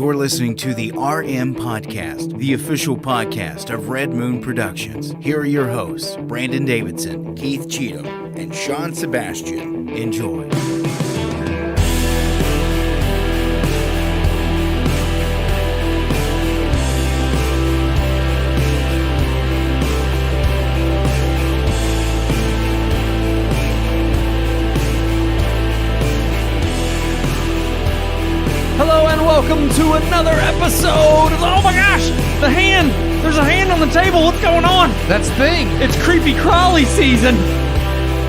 You're listening to the RM Podcast, the official podcast of Red Moon Productions. Here are your hosts, Brandon Davidson, Keith Cheatham, and Sean Sebastian. Enjoy. Welcome to another episode of, oh my gosh, the hand. There's a hand on the table. What's going on? That's Thing. It's Creepy Crawly season.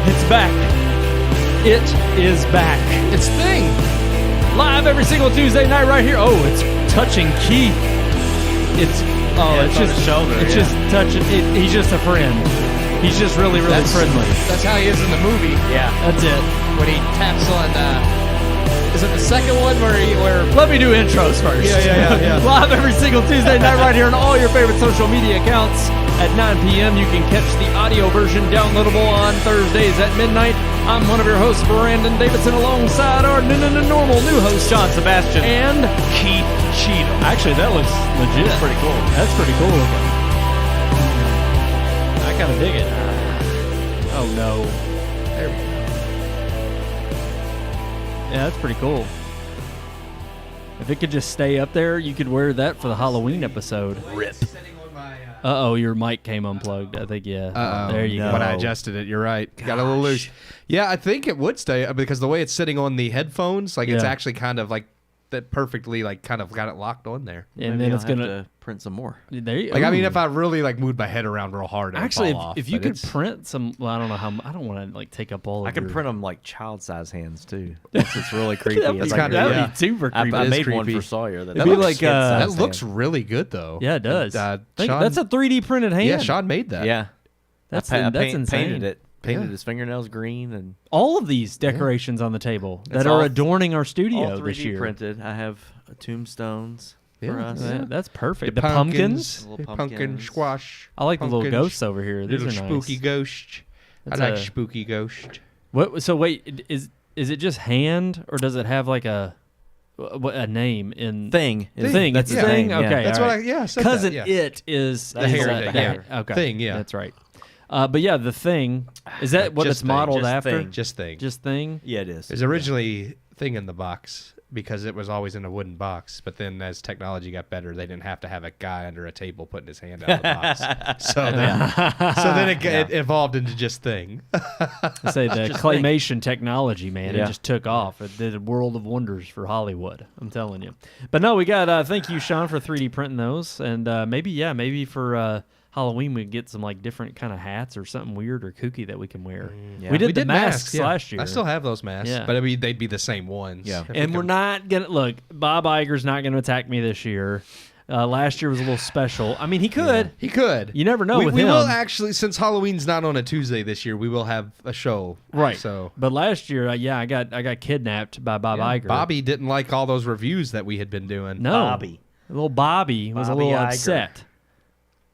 It's back. It is back. It's Thing. Live every single Tuesday night right here. Oh, it's touching Keith. It's just shoulder. It's just touching. He's just a friend. He's just really friendly. That's how he is in the movie. Yeah, that's it. When he taps on. Is it the second one where? Let me do intros first. Yeah. Live every single Tuesday night right here on all your favorite social media accounts at 9 p.m. You can catch the audio version downloadable on Thursdays at midnight. I'm one of your hosts, Brandon Davidson, alongside our normal new host, Sean Sebastian, and Keith Cheatham. Actually, that looks legit. That's pretty cool. That's pretty cool looking. I kind of dig it. Oh, no. There we go. Yeah, that's pretty cool. If it could just stay up there, you could wear that for the Halloween episode. Rip. Uh-oh, your mic came unplugged. I think, yeah. Uh-oh. There you go. When I adjusted it, you're right. Got a little loose. Yeah, I think it would stay because the way it's sitting on the headphones, it's actually kind of like that perfectly, kind of got it locked on there. And then it's gonna print some more. There you, I mean, if I really moved my head around real hard, it'd actually, fall off, if you could print some, well, I don't know how. I don't want to take up all. I of can your... print them like child-size hands too. It's really creepy. That'd be, It's that'd be super creepy. I made creepy. one for Sawyer. That It'd be like that looks really good though. Yeah, it does. Sean, that's a 3D printed hand. Yeah, Sean made that. Yeah, that's I insane. Painted it. Painted Yeah. his fingernails green and all of these decorations on the table that It's are all- adorning our studio all 3D this year. printed. I have tombstones for Yeah. us. Yeah, that's perfect. The The pumpkins. Little pumpkin pumpkins. squash. I like the little pumpkins, ghosts over here. These Little are spooky nice. ghost. That's I like a- spooky ghost. What? So wait, is it just hand or does it have like a name in Thing. Thing? That's It's the thing. Yeah. Okay, That's all what right. I said Cousin that, yeah. it is The hair, the the hair. hair. Okay, Thing, yeah. that's right. But yeah, the thing is that what Just it's modeled Just after? Thing. Just thing. Just thing. Yeah, it is. There's originally thing in the box because it was always in a wooden box. But then as technology got better, they didn't have to have a guy under a table putting his hand out of the box. So then it evolved into just thing. I say the claymation technology, man, Yeah. it just took off. It did a world of wonders for Hollywood. I'm telling you. But no, we got. Thank you, Sean, for 3D printing those, and maybe for Halloween we get some different kind of hats or something weird or kooky that we can wear. Yeah. We did We the did masks yeah. last year. I still have those masks, Yeah. but they'd be the same ones. Yeah. If we And could- we're not gonna look. Bob Iger's not gonna attack me this year. Last year was a little special. I mean, he could. He could. You never know with we him. will actually, since Halloween's not on a Tuesday this year, we will have a show. Right. So But last year, I got kidnapped by Bob Iger. Bobby didn't like all those reviews that we had been doing. No. Bobby. Little Bobby was a Bobby little Iger. upset.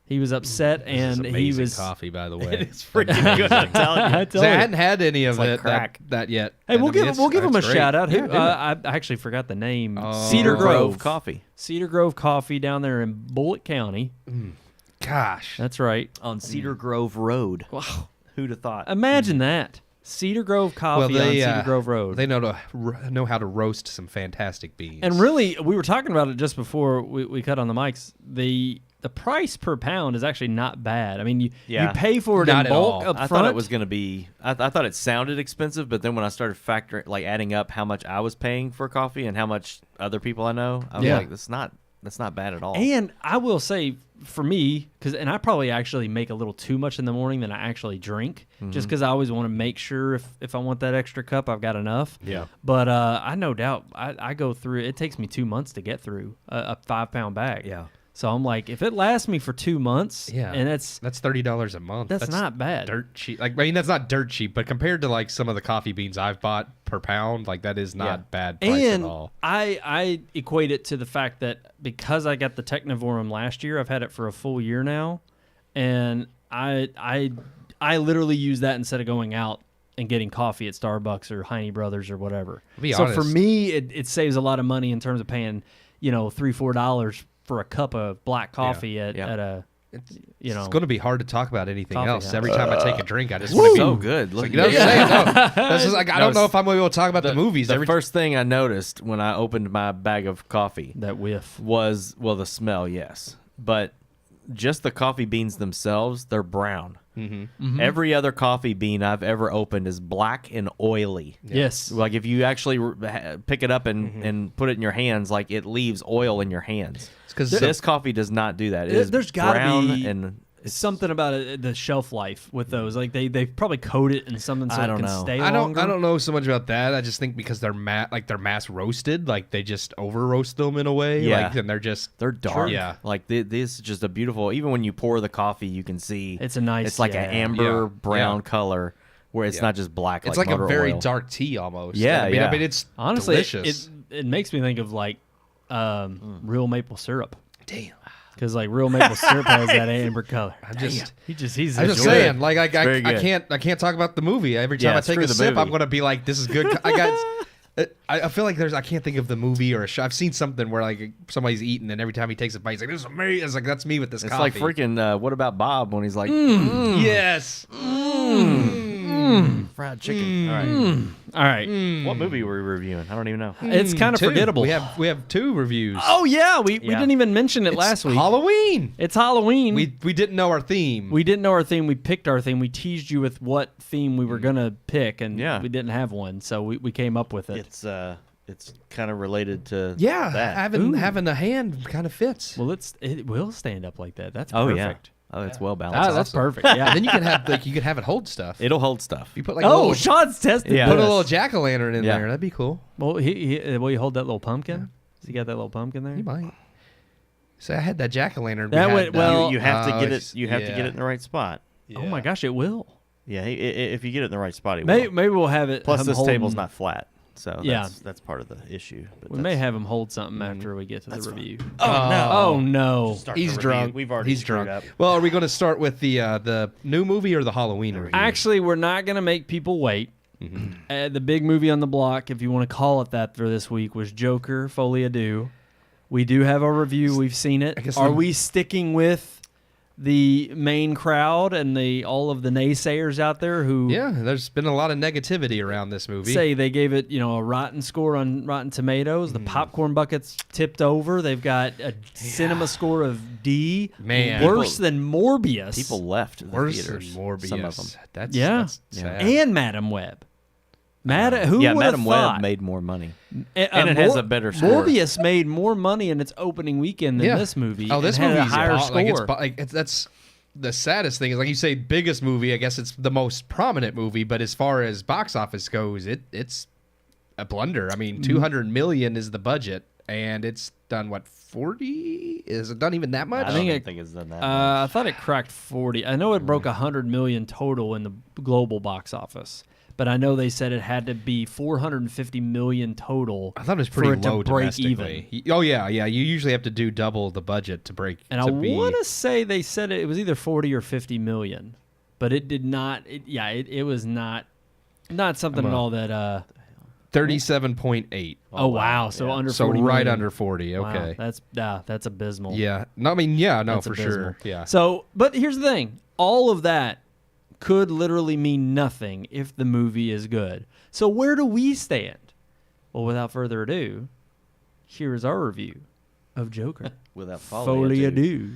He was upset, This is and he amazing was. coffee, by the way. It's freaking good. I'm telling you. I tell I you. hadn't had any of like it crack. that yet. Hey, And we'll give him a it's great. shout out. Yeah, Who, do it. I actually forgot the name. Oh. Cedar Grove Coffee Cedar Grove Coffee down there in Bullitt County. Gosh. That's right. on Cedar Grove Road. Wow. Who'd have thought? Imagine that. Cedar Grove Coffee on Cedar Grove Road. They know how to roast some fantastic beans. And really, we were talking about it just before we cut on the mics. The price per pound is actually not bad. I mean, you pay for it Not in at bulk all. up I front. thought it was going to be. I thought it sounded expensive, but then when I started adding up how much I was paying for coffee and how much other people I know, I was Yeah. like, that's not bad at all. And I will say, for me, and I probably actually make a little too much in the morning than I actually drink, just because I always want to make sure if I want that extra cup, I've got enough. Yeah. But I no doubt, I go through, it takes me 2 months to get through a 5-pound bag. Yeah. So I'm like, if it lasts me for 2 months, Yeah. and that's $30 a month. That's not bad. Dirt cheap. That's not dirt cheap, but compared to some of the coffee beans I've bought per pound, that is not bad price and at all. I equate it to the fact that because I got the Technivorum last year, I've had it for a full year now, and I literally use that instead of going out and getting coffee at Starbucks or Heine Brothers or whatever. Be so honest. for me, it saves a lot of money in terms of paying $3-4 for a cup of black coffee at a It's going to be hard to talk about anything Coffee else. house. Every time I take a drink, I just It's want to so be good. Look, Like, you know what I'm saying? No, this is like I don't know if I'm going to be able to talk about the movies. The first thing I noticed when I opened my bag of coffee that whiff. was, well, the smell, yes. But just the coffee beans themselves, they're brown. Mm-hmm. Every other coffee bean I've ever opened is black and oily. Yes. Like if you actually pick it up and put it in your hands, like it leaves oil in your hands. because This coffee does not do that. It is There's gotta brown be and something about the shelf life with those. Like they probably coat it in something so I it don't can know. stay I longer. don't know so much about that. I just think because they're mass roasted, like they just over roast them in a way. Yeah. Like, and they're just they're dark. Yeah. Like this is just a beautiful. Even when you pour the coffee, you can see It's a nice. it's like an amber Yeah. brown Yeah. color, where it's Yeah. not just black. it's like a motor very oil. dark tea almost. Yeah, I mean, yeah. it's Honestly, delicious. it makes me think of like real maple syrup. Damn. Because like real maple syrup has that amber color. I'm just He's I'm just enjoying it. saying, like I very good. can't talk about the movie. Every time Yeah, I take screw a the sip, movie. I'm gonna be like, "This is good." I feel like I can't think of the movie or a show. I've seen something where like somebody's eating, and every time he takes a bite, he's like, "This is amazing." It's like that's me with this It's coffee. like freaking. What about Bob when he's like Yes. fried chicken? All right. All right. What movie were we reviewing? I don't even know. It's kind of Two. forgettable. We have 2 reviews. Oh yeah, we Yeah. didn't even mention it It's last week. Halloween. It's Halloween. We didn't know our theme. We didn't know our theme. We picked our theme. We teased you with what theme we were gonna pick, and Yeah. we didn't have one, so we came up with it. It's kind of related to yeah, that. having a hand kind of fits. Well, it will stand up like that. That's Oh perfect. yeah. Oh, it's well balanced. That's awesome. perfect. Yeah. And then you can have have it hold stuff. It'll hold stuff. You put like a Oh, little, Sean's tested. Yeah. put a this. little jack-o'-lantern in Yeah. there. That'd be cool. Well, will you hold that little pumpkin? Does he got that little pumpkin there? You might. Say I had that jack-o'-lantern. That we would- had, well- You have to get it's- it. You have to get yeah. it in the right spot. Oh my gosh, it will. Yeah, if you get it in the right spot, it Maybe, will. maybe we'll have it. Plus, him this hold table's him- not flat, so Yeah. that's part of the issue. But We may have him hold something after we get to the review. Oh, Oh no! He's drunk. We've already He's screwed drunk. up. Well, are we going to start with the new movie or the Halloween review? Actually, we're not going to make people wait. The big movie on the block, if you want to call it that, for this week was Joker: Folie à Deux. We do have a review. We've seen it. I guess Are the- we sticking with the main crowd and all of the naysayers out there who Yeah, there's been a lot of negativity around this movie. say they gave it, a rotten score on Rotten Tomatoes? The popcorn bucket's tipped over. They've got a cinema score of D. Man. Worse than Morbius. People left the Worse than theaters. Morbius. Some of them. That's sad. and Madam Web. Who Yeah, would Madam have Web thought? made more money. And it has a better score. Morbius made more money in its opening weekend than this movie. Oh, this and had movie's a higher bo- score. that's the saddest thing is, like you say, biggest movie. I guess it's the most prominent movie, but as far as box office goes, it's a blunder. I mean, 200 million is the budget, and it's done what 40? Is it done even that much? I think don't think it's done that. I thought it cracked 40. I know it broke 100 million total in the global box office, but I know they said it had to be 450 million total. I thought it was pretty for it to low break domestically. Oh yeah. You usually have to do double the budget to break. And I want to say they said it was either 40 or 50 million, but it did not. It was not something at all that. 37.8. Oh wow! So under So 40 right million. under 40. Wow, Okay. that's abysmal. Yeah. No, I mean, yeah, no, That's for abysmal. sure. Yeah. So, but here's the thing: all of that could literally mean nothing if the movie is good. So where do we stand? Well, without further ado, here is our review of Joker. Without Folie à Deux.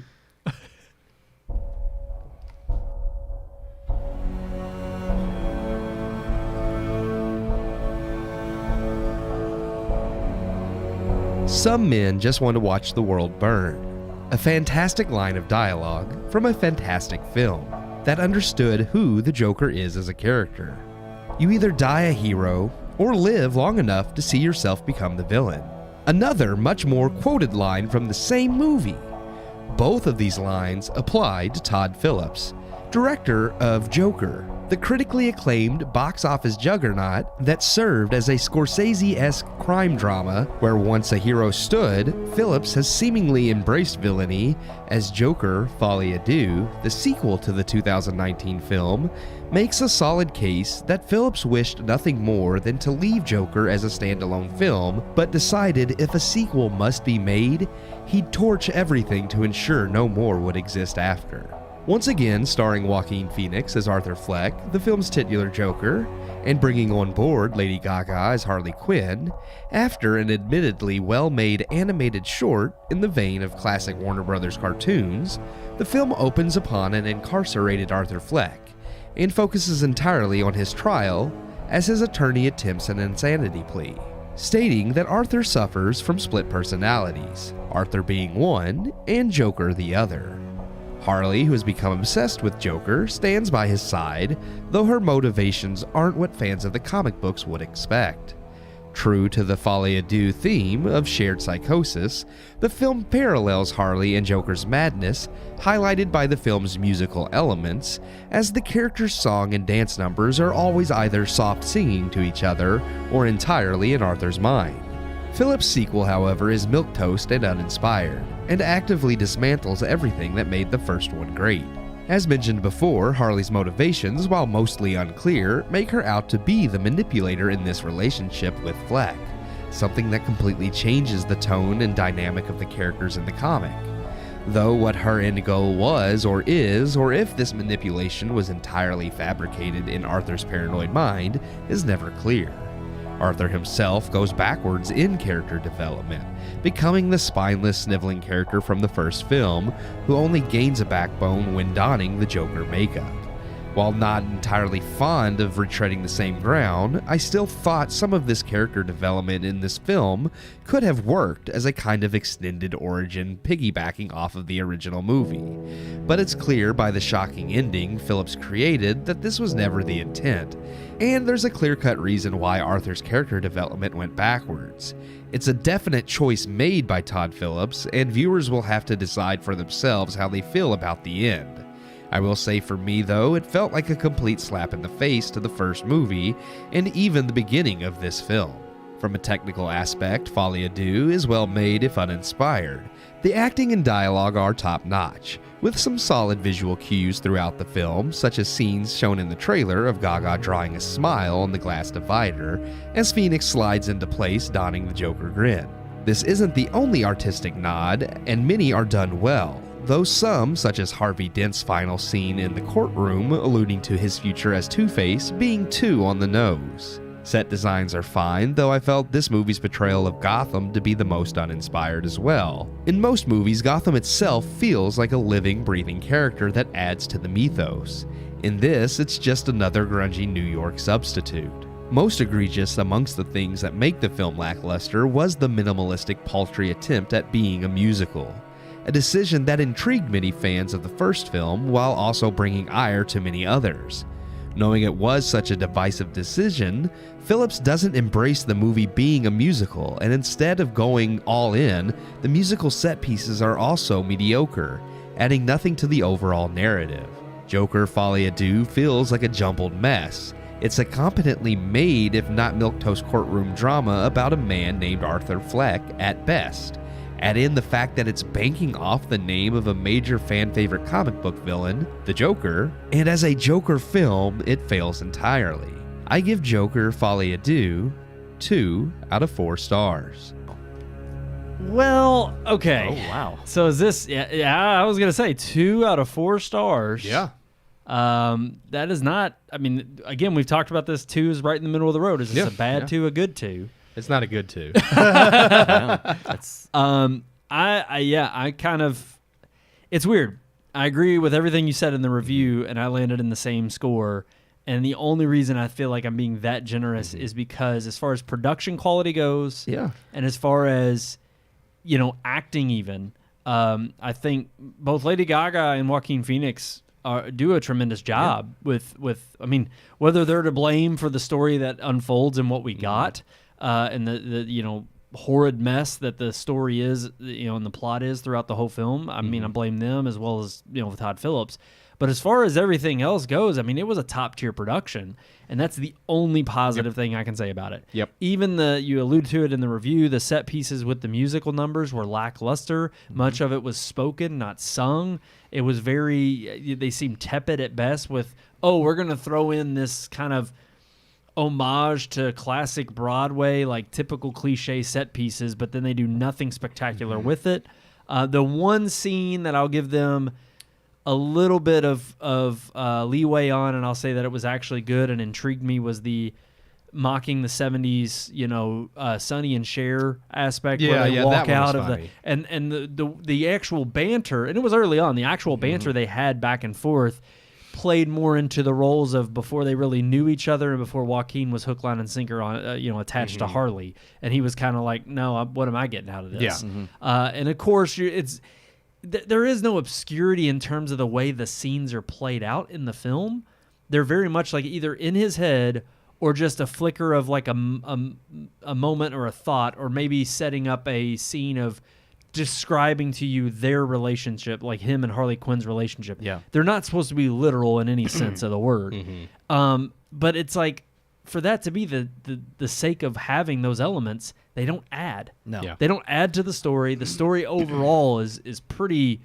Some men just want to watch the world burn. A fantastic line of dialogue from a fantastic film that understood who the Joker is as a character. You either die a hero or live long enough to see yourself become the villain. Another much more quoted line from the same movie. Both of these lines apply to Todd Phillips, director of Joker, the critically acclaimed box office juggernaut that served as a Scorsese-esque crime drama where once a hero stood, Phillips has seemingly embraced villainy as Joker: Folie à Deux, the sequel to the 2019 film, makes a solid case that Phillips wished nothing more than to leave Joker as a standalone film, but decided if a sequel must be made, he'd torch everything to ensure no more would exist after. Once again starring Joaquin Phoenix as Arthur Fleck, the film's titular Joker, and bringing on board Lady Gaga as Harley Quinn, after an admittedly well-made animated short in the vein of classic Warner Brothers cartoons, the film opens upon an incarcerated Arthur Fleck, and focuses entirely on his trial as his attorney attempts an insanity plea, stating that Arthur suffers from split personalities, Arthur being one and Joker the other. Harley, who has become obsessed with Joker, stands by his side, though her motivations aren't what fans of the comic books would expect. True to the Folie à Deux theme of shared psychosis, the film parallels Harley and Joker's madness, highlighted by the film's musical elements, as the characters' song and dance numbers are always either soft singing to each other or entirely in Arthur's mind. Phillips' sequel, however, is milquetoast and uninspired, and actively dismantles everything that made the first one great. As mentioned before, Harley's motivations, while mostly unclear, make her out to be the manipulator in this relationship with Fleck, something that completely changes the tone and dynamic of the characters in the comic. Though what her end goal was or is, or if this manipulation was entirely fabricated in Arthur's paranoid mind, is never clear. Arthur himself goes backwards in character development, becoming the spineless, sniveling character from the first film, who only gains a backbone when donning the Joker makeup. While not entirely fond of retreading the same ground, I still thought some of this character development in this film could have worked as a kind of extended origin piggybacking off of the original movie. But it's clear by the shocking ending Phillips created that this was never the intent, and there's a clear-cut reason why Arthur's character development went backwards. It's a definite choice made by Todd Phillips, and viewers will have to decide for themselves how they feel about the end. I will say for me, though, it felt like a complete slap in the face to the first movie, and even the beginning of this film. From a technical aspect, Folie à Deux is well made if uninspired. The acting and dialogue are top-notch, with some solid visual cues throughout the film, such as scenes shown in the trailer of Gaga drawing a smile on the glass divider, as Phoenix slides into place donning the Joker grin. This isn't the only artistic nod, and many are done well, though some, such as Harvey Dent's final scene in the courtroom alluding to his future as Two-Face, being too on the nose. Set designs are fine, though I felt this movie's portrayal of Gotham to be the most uninspired as well. In most movies, Gotham itself feels like a living, breathing character that adds to the mythos. In this, it's just another grungy New York substitute. Most egregious amongst the things that make the film lackluster was the minimalistic, paltry attempt at being a musical. A decision that intrigued many fans of the first film while also bringing ire to many others. Knowing it was such a divisive decision, Phillips doesn't embrace the movie being a musical, and instead of going all in, the musical set pieces are also mediocre, adding nothing to the overall narrative. Joker: Folie à Deux feels like a jumbled mess. It's a competently made, if not milquetoast courtroom drama about a man named Arthur Fleck at best. Add in the fact that it's banking off the name of a major fan-favorite comic book villain, the Joker, and as a Joker film, it fails entirely. I give Joker: Folie à Deux 2 out of 4 stars. Well, okay. Oh, wow. So is this, yeah, I was going to say 2 out of 4 stars. Yeah. That is not, I mean, again, we've talked about this. 2 is right in the middle of the road. Is this a bad 2, a good 2? It's not a good 2. That's I kind of, it's weird. I agree with everything you said in the review, and I landed in the same score. And the only reason I feel like I'm being that generous is because as far as production quality goes, and as far as, you know, acting even, I think both Lady Gaga and Joaquin Phoenix do a tremendous job with, I mean, whether they're to blame for the story that unfolds and what we got, and the you know, horrid mess that the story is, you know, and the plot is throughout the whole film. I mean, I blame them as well as, you know, with Todd Phillips. But as far as everything else goes, I mean, it was a top-tier production, and that's the only positive thing I can say about it. Yep. Even you allude to it in the review, the set pieces with the musical numbers were lackluster. Much of it was spoken, not sung. It was they seemed tepid at best with, we're going to throw in this kind of homage to classic Broadway, like typical cliche set pieces, but then they do nothing spectacular with it. The one scene that I'll give them a little bit of leeway on, and I'll say that it was actually good and intrigued me, was the mocking the 70s, Sonny and Cher aspect, where they walk out of funny. and the actual banter, and it was early on, the actual banter they had back and forth played more into the roles of before they really knew each other and before Joaquin was hook, line, and sinker on, attached to Harley, and he was kind of like, no, what am I getting out of this? Yeah. And of course, there is no obscurity in terms of the way the scenes are played out in the film. They're very much like either in his head or just a flicker of like a moment or a thought, or maybe setting up a scene of describing to you their relationship, like him and Harley Quinn's relationship. Yeah. They're not supposed to be literal in any sense of the word. But it's like, for that to be the sake of having those elements, they don't add. No. Yeah. They don't add to the story. The story overall is pretty.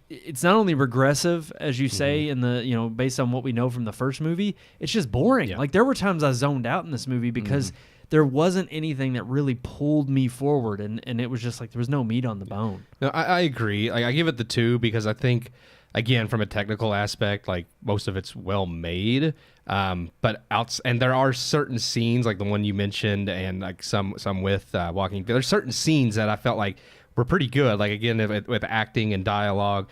It's not only regressive, as you say, in the based on what we know from the first movie. It's just boring. Yeah. Like, there were times I zoned out in this movie because there wasn't anything that really pulled me forward, and it was just like there was no meat on the bone. No, I agree. Like, I give it the 2 because I think, again, from a technical aspect, like, most of it's well made. But and there are certain scenes, like the one you mentioned, and like some with Walking. There's certain scenes that I felt like were pretty good. Like, again, with acting and dialogue,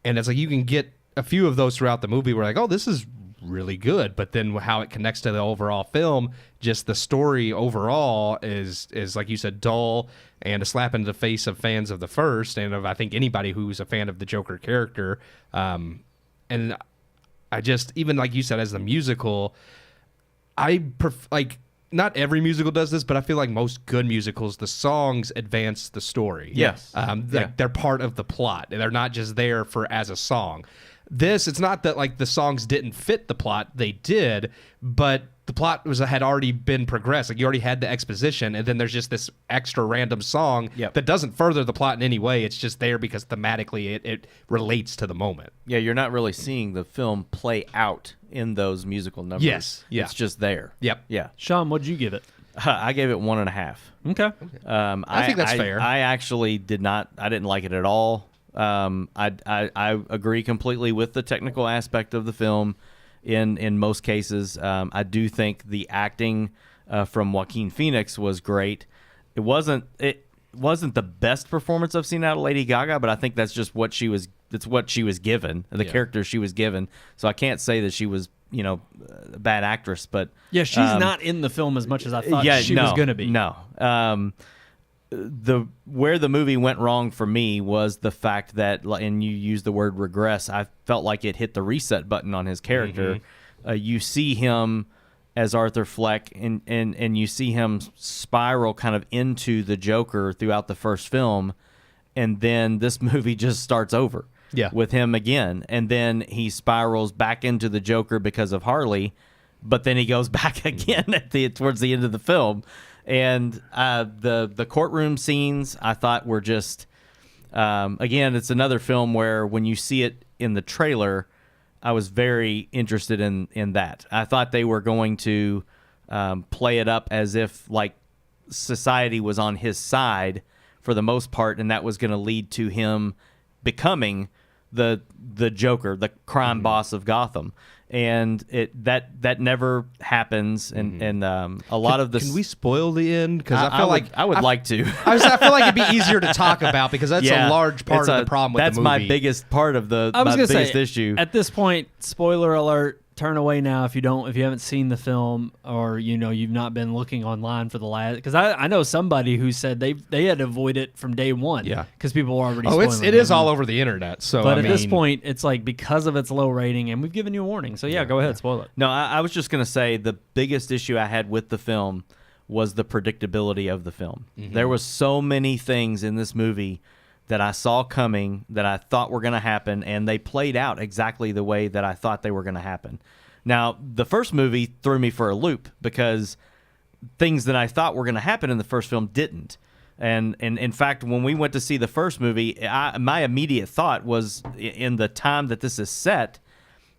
and it's like you can get a few of those throughout the movie. Where like, oh, this is really good, but then how it connects to the overall film, just the story overall is like you said, dull and a slap in the face of fans of the first, and of I think anybody who's a fan of the Joker character. And I just, even like you said, as the musical, like, not every musical does this, but I feel like most good musicals, the songs advance the story. Yes. They're part of the plot. They're not just there as a song. This, it's not that like the songs didn't fit the plot. They did, but the plot had already been progressed. Like, you already had the exposition, and then there's just this extra random song that doesn't further the plot in any way. It's just there because thematically it relates to the moment. Yeah, you're not really seeing the film play out in those musical numbers. Yes, yeah. It's just there. Yep. Yeah. Sean, what'd you give it? I gave it 1.5. Okay. I think that's fair. I actually didn't like it at all. I agree completely with the technical aspect of the film in most cases. I do think the acting from Joaquin Phoenix was great. It wasn't the best performance I've seen out of Lady Gaga, but I think that's just what she was given, the character she was given. So I can't say that she was, a bad actress, but yeah, she's not in the film as much as I thought she was going to be. No. Where the movie went wrong for me was the fact that, and you used the word regress, I felt like it hit the reset button on his character. You see him as Arthur Fleck, and you see him spiral kind of into the Joker throughout the first film, and then this movie just starts over with him again, and then he spirals back into the Joker because of Harley, but then he goes back again towards the end of the film. And the courtroom scenes, I thought, were just again, it's another film where when you see it in the trailer, I was very interested in that. I thought they were going to play it up as if like society was on his side for the most part, and that was going to lead to him becoming the Joker, the crime boss of Gotham. And that never happens, and a lot of this. Can we spoil the end? Because I feel I would like to. I feel like it'd be easier to talk about because that's a large part of the problem with the movie. That's my biggest part of my biggest issue. At this point, spoiler alert. Turn away now if you haven't seen the film, or you've not been looking online for the last, because I know somebody who said they had to avoid it from day one. Yeah, because people were already spoiling it is all over the internet. So but at this point, it's like because of its low rating, and we've given you a warning. So go ahead, spoil it. No, I was just gonna say the biggest issue I had with the film was the predictability of the film. There was so many things in this movie that I saw coming, that I thought were going to happen, and they played out exactly the way that I thought they were going to happen. Now, the first movie threw me for a loop because things that I thought were going to happen in the first film didn't. And in fact, when we went to see the first movie, my immediate thought was, in the time that this is set,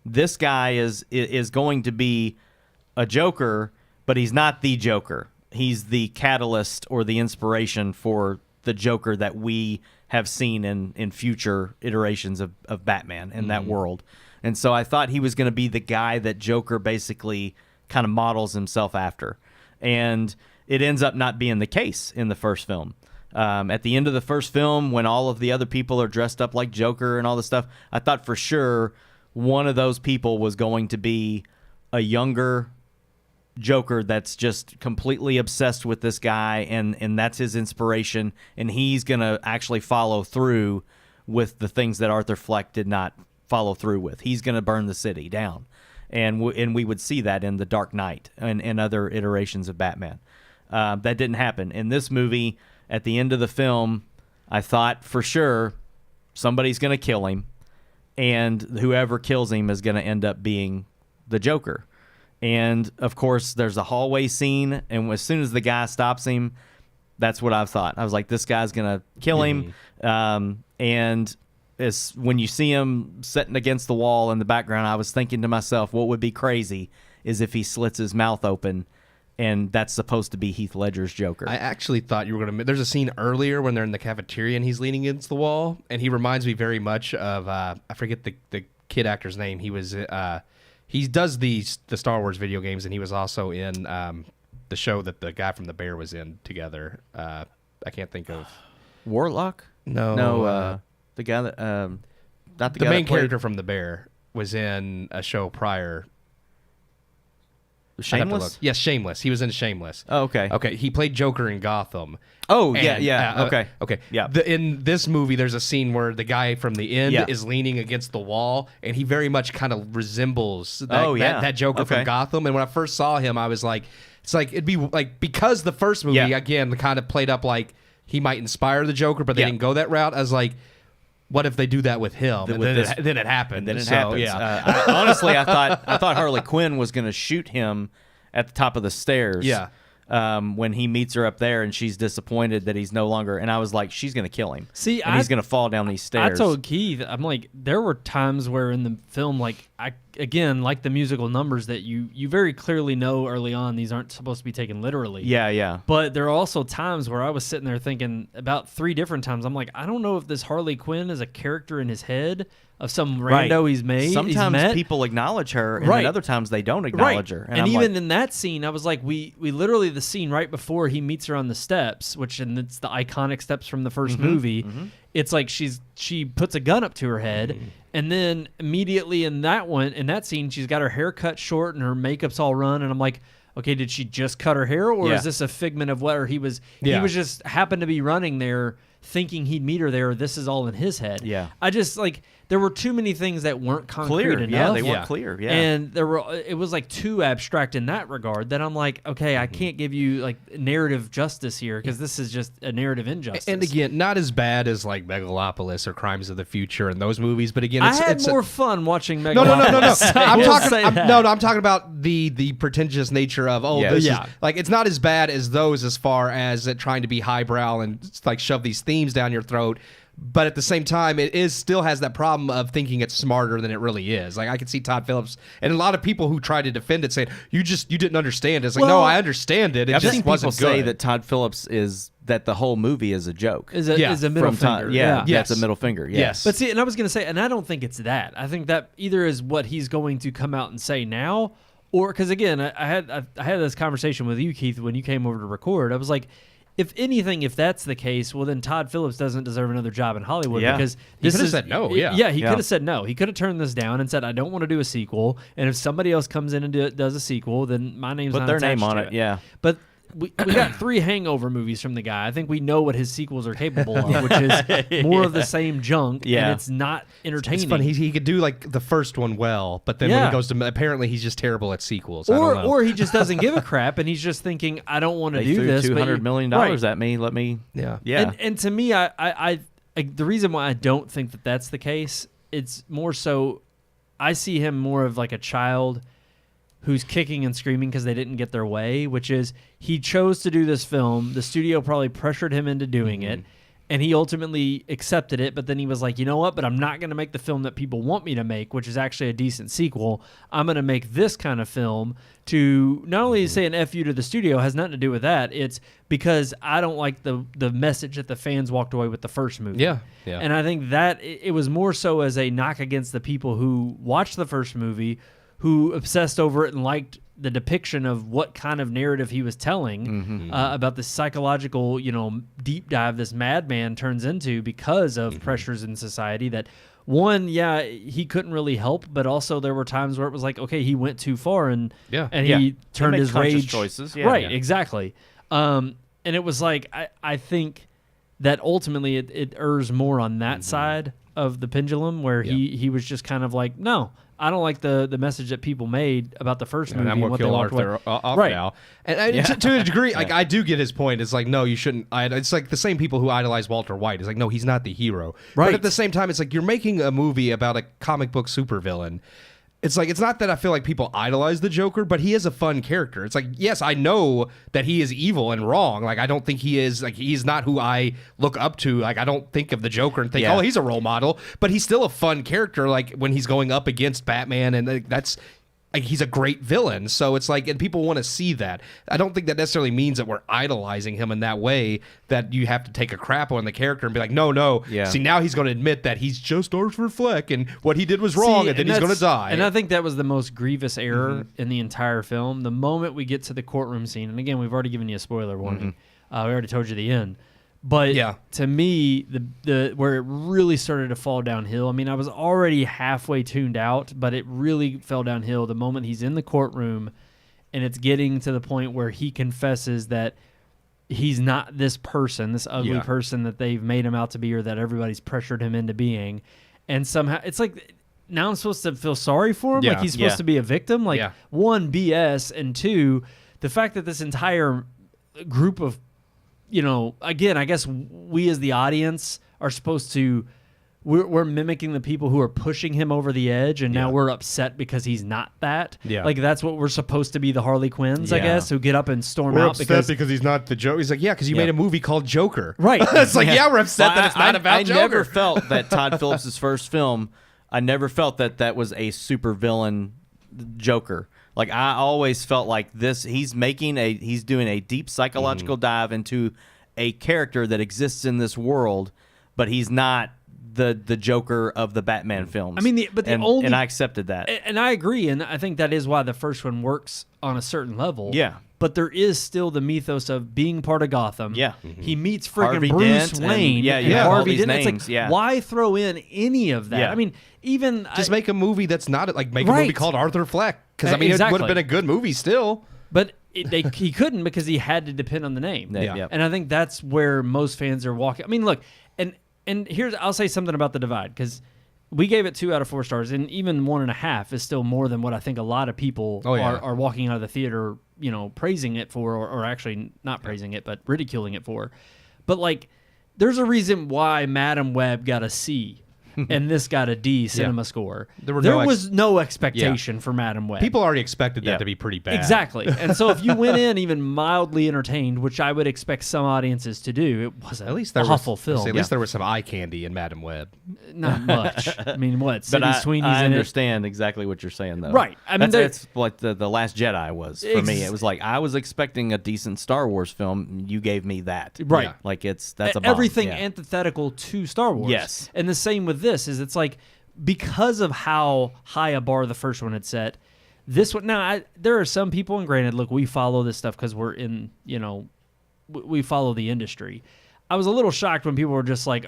this guy is going to be a Joker, but he's not the Joker. He's the catalyst or the inspiration for the Joker that we have seen in future iterations of Batman in that world. And so I thought he was going to be the guy that Joker basically kind of models himself after. And it ends up not being the case in the first film. At the end of the first film, when all of the other people are dressed up like Joker and all this stuff, I thought for sure one of those people was going to be a younger Joker that's just completely obsessed with this guy, and that's his inspiration, and he's going to actually follow through with the things that Arthur Fleck did not follow through with. He's going to burn the city down. And we would see that in The Dark Knight and other iterations of Batman. That didn't happen. In this movie, at the end of the film, I thought for sure somebody's going to kill him, and whoever kills him is going to end up being the Joker. And, of course, there's a hallway scene, and as soon as the guy stops him, that's what I thought. I was like, this guy's going to kill him. And when you see him sitting against the wall in the background, I was thinking to myself, what would be crazy is if he slits his mouth open, and that's supposed to be Heath Ledger's Joker. I actually thought you were going to... There's a scene earlier when they're in the cafeteria and he's leaning against the wall, and he reminds me very much of... I forget the kid actor's name. He was... he does the Star Wars video games, and he was also in the show that the guy from The Bear was in together. I can't think of... Warlock? No. The guy that... not the the guy main that played character from The Bear was in a show prior... Shameless? Yes, Shameless. He was in Shameless. Oh, okay. Okay, he played Joker in Gotham. Oh, And, yeah. Okay. Okay. Yeah. In this movie, there's a scene where the guy from the end is leaning against the wall, and he very much kind of resembles that Joker from Gotham. And when I first saw him, I was like, it's like, it'd be like, because the first movie, again, kind of played up like he might inspire the Joker, but they didn't go that route. I was like, what if they do that with him? And then it happened. And then it happens. Yeah. Honestly, I thought Harley Quinn was going to shoot him at the top of the stairs. Yeah. When he meets her up there, and she's disappointed that he's no longer. And I was like, she's going to kill him. See, and he's going to fall down these stairs. I told Keith, I'm like, there were times where in the film, like like the musical numbers that you very clearly know early on these aren't supposed to be taken literally. Yeah. But there are also times where I was sitting there thinking about 3 different times. I'm like, I don't know if this Harley Quinn is a character in his head of some rando he's made. Sometimes people acknowledge her, and then other times they don't acknowledge her. And even in that scene, I was like, we literally, the scene right before he meets her on the steps, and it's the iconic steps from the first movie. It's like she puts a gun up to her head, and then immediately in that scene, she's got her hair cut short and her makeup's all run, and I'm like, okay, did she just cut her hair, or is this a figment of where he was? He was just happened to be running there, thinking he'd meet her there. Or this is all in his head. Yeah, I just like. There were too many things that weren't concrete enough. Yeah, they weren't clear. Yeah, and it was like too abstract in that regard that I'm like, okay, I can't give you like narrative justice here because this is just a narrative injustice. And again, not as bad as like Megalopolis or Crimes of the Future and those movies, but again, I had more fun watching Megalopolis. No. I'm talking about the pretentious nature of this is like it's not as bad as those as far as it trying to be highbrow and like shove these themes down your throat. But at the same time, it still has that problem of thinking it's smarter than it really is. Like I can see Todd Phillips and a lot of people who try to defend it saying you didn't understand it. It's like, no, I understand it. It I've just seen wasn't people say good. that Todd Phillips that the whole movie is a joke. Is a middle finger. That's a middle finger. Yes. But see, and I was going to say, and I don't think it's that. I think that either is what he's going to come out and say now, or because again, I had this conversation with you, Keith, when you came over to record. I was like, if anything, if that's the case, well, then Todd Phillips doesn't deserve another job in Hollywood because he could have said no. He could have said no. He could have turned this down and said, "I don't want to do a sequel." And if somebody else comes in and does a sequel, then my name's not their attached name on to it. Yeah, but. We got 3 Hangover movies from the guy. I think we know what his sequels are capable of, which is more of the same junk, and it's not entertaining. It's funny. He could do like the first one well, but then when he goes to apparently he's just terrible at sequels. Or he just doesn't give a crap, and he's just thinking, I don't want to do this. $200 million at me. Let me. And to me, I the reason why I don't think that that's the case, it's more so I see him more of like a child who's kicking and screaming because they didn't get their way, which is he chose to do this film. The studio probably pressured him into doing it, and he ultimately accepted it, but then he was like, you know what, but I'm not going to make the film that people want me to make, which is actually a decent sequel. I'm going to make this kind of film to not only say an F you to the studio, has nothing to do with that, it's because I don't like the message that the fans walked away with the first movie. Yeah. And I think that it was more so as a knock against the people who watched the first movie, who obsessed over it and liked the depiction of what kind of narrative he was telling about the psychological, deep dive this madman turns into because of pressures in society that, one, he couldn't really help, but also there were times where it was like, okay, he went too far and he turned his rage choices. Exactly. And it was like, I think that ultimately it errs more on that side of the pendulum where he was just kind of like, no, I don't like the message that people made about the first movie. And I'm going to kill Arthur off now. And to a degree, like I do get his point. It's like, no, you shouldn't. It's like the same people who idolize Walter White. It's like, no, he's not the hero. Right. But at the same time, it's like you're making a movie about a comic book supervillain. It's like, it's not that I feel like people idolize the Joker, but he is a fun character. It's like, yes, I know that he is evil and wrong. Like, I don't think he is, like, he's not who I look up to. Like, I don't think of the Joker and think, oh, he's a role model. But he's still a fun character, like, when he's going up against Batman, and like, that's... Like, he's a great villain, so it's like, and people want to see that. I don't think that necessarily means that we're idolizing him in that way, that you have to take a crap on the character and be like, no. See, now he's going to admit that he's just Arthur Fleck, and what he did was wrong, and then he's going to die. And I think that was the most grievous error in the entire film. The moment we get to the courtroom scene, and again, we've already given you a spoiler warning. We already told you the end. But to me, the where it really started to fall downhill, I mean, I was already halfway tuned out, but it really fell downhill the moment he's in the courtroom and it's getting to the point where he confesses that he's not this person, this ugly person that they've made him out to be or that everybody's pressured him into being. And somehow, it's like, now I'm supposed to feel sorry for him? Like he's supposed to be a victim? Like, one, BS, and two, the fact that this entire group of again, I guess we as the audience are supposed to, we're mimicking the people who are pushing him over the edge, and now we're upset because he's not that. Yeah. Like, that's what we're supposed to be, the Harley Quinns, I guess, who get up and storm out because he's not the Joker. He's like, because you made a movie called Joker. Right. It's like, we're upset that it's not about Joker. I never felt that Todd Phillips' first film, I never felt that was a supervillain Joker. Like, I always felt like this, he's doing a deep psychological dive into a character that exists in this world, but he's not the Joker of the Batman films. I mean, and I accepted that. And I agree, and I think that is why the first one works on a certain level. Yeah. But there is still the mythos of being part of Gotham. Yeah. He meets freaking Harvey Bruce Dent Wayne. And Harvey Dent. Names, it's like, why throw in any of that? Yeah. I mean, even... Just make a movie that's not... Like, make a movie called Arthur Fleck. Because, I mean, it would have been a good movie still. But he couldn't because he had to depend on the name. And I think that's where most fans are walking. I mean, look, and here's... I'll say something about The Divide, because we gave it 2 out of 4 stars, and even 1.5 is still more than what I think a lot of people are walking out of the theater, praising it for, or actually not praising it, but ridiculing it for. But, like, there's a reason why Madam Web got a C and this got a D cinema score. There was no expectation for Madam Web. People already expected that to be pretty bad. Exactly. And so if you went in even mildly entertained, which I would expect some audiences to do, it was an awful film. At least there was some eye candy in Madam Web. Not much. I mean, what? But Sweeney's I in understand exactly what you're saying, though. Right. I mean, that's like the Last Jedi was for me. It was like, I was expecting a decent Star Wars film. You gave me that. Right. Like, that's a bomb. Everything antithetical to Star Wars. Yes. And the same with this is it's like, because of how high a bar the first one had set, this one, now, there are some people, and granted, look, we follow this stuff because we're in, we follow the industry. I was a little shocked when people were just like,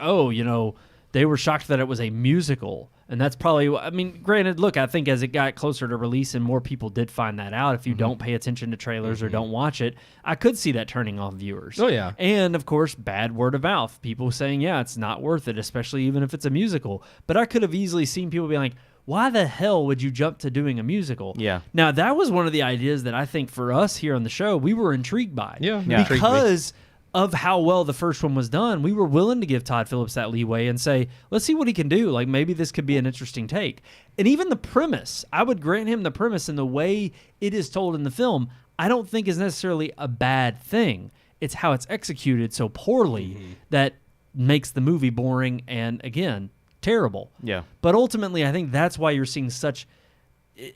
they were shocked that it was a musical. And that's probably, I mean, granted, look, I think as it got closer to release and more people did find that out, if you don't pay attention to trailers or don't watch it, I could see that turning off viewers. Oh, yeah. And, of course, bad word of mouth. People saying, it's not worth it, especially even if it's a musical. But I could have easily seen people be like, why the hell would you jump to doing a musical? Yeah. Now, that was one of the ideas that I think for us here on the show, we were intrigued by. Yeah. Because of how well the first one was done, we were willing to give Todd Phillips that leeway and say, let's see what he can do. Like, maybe this could be an interesting take. And even the premise, I would grant him the premise and the way it is told in the film, I don't think is necessarily a bad thing. It's how it's executed so poorly that makes the movie boring and, again, terrible. Yeah. But ultimately, I think that's why you're seeing such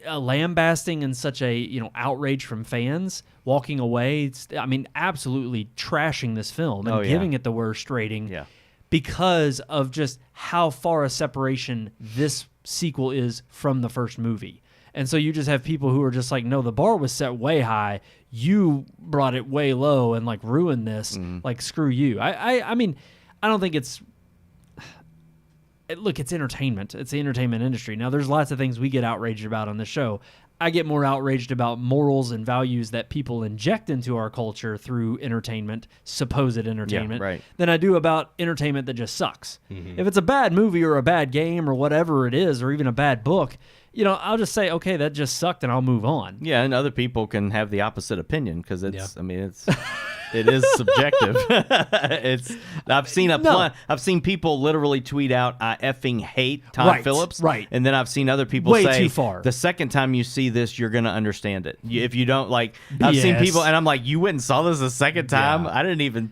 a lambasting and such a outrage from fans walking away. Absolutely trashing this film and giving it the worst rating because of just how far a separation this sequel is from the first movie. And so you just have people who are just like, no, the bar was set way high. You brought it way low and like ruined this. Like, screw you. I mean, I don't think it's. Look, it's entertainment. It's the entertainment industry. Now, there's lots of things we get outraged about on the show. I get more outraged about morals and values that people inject into our culture through entertainment, supposed entertainment, than I do about entertainment that just sucks. If it's a bad movie or a bad game or whatever it is, or even a bad book, I'll just say, okay, that just sucked, and I'll move on. Yeah, and other people can have the opposite opinion because it's. I mean, it is subjective. I've seen people literally tweet out, "I effing hate Todd Phillips," and then I've seen other people say, too far. "The second time you see this, you're gonna understand it. If you don't like," I've seen people, and I'm like, "You went and saw this a second time? I didn't even."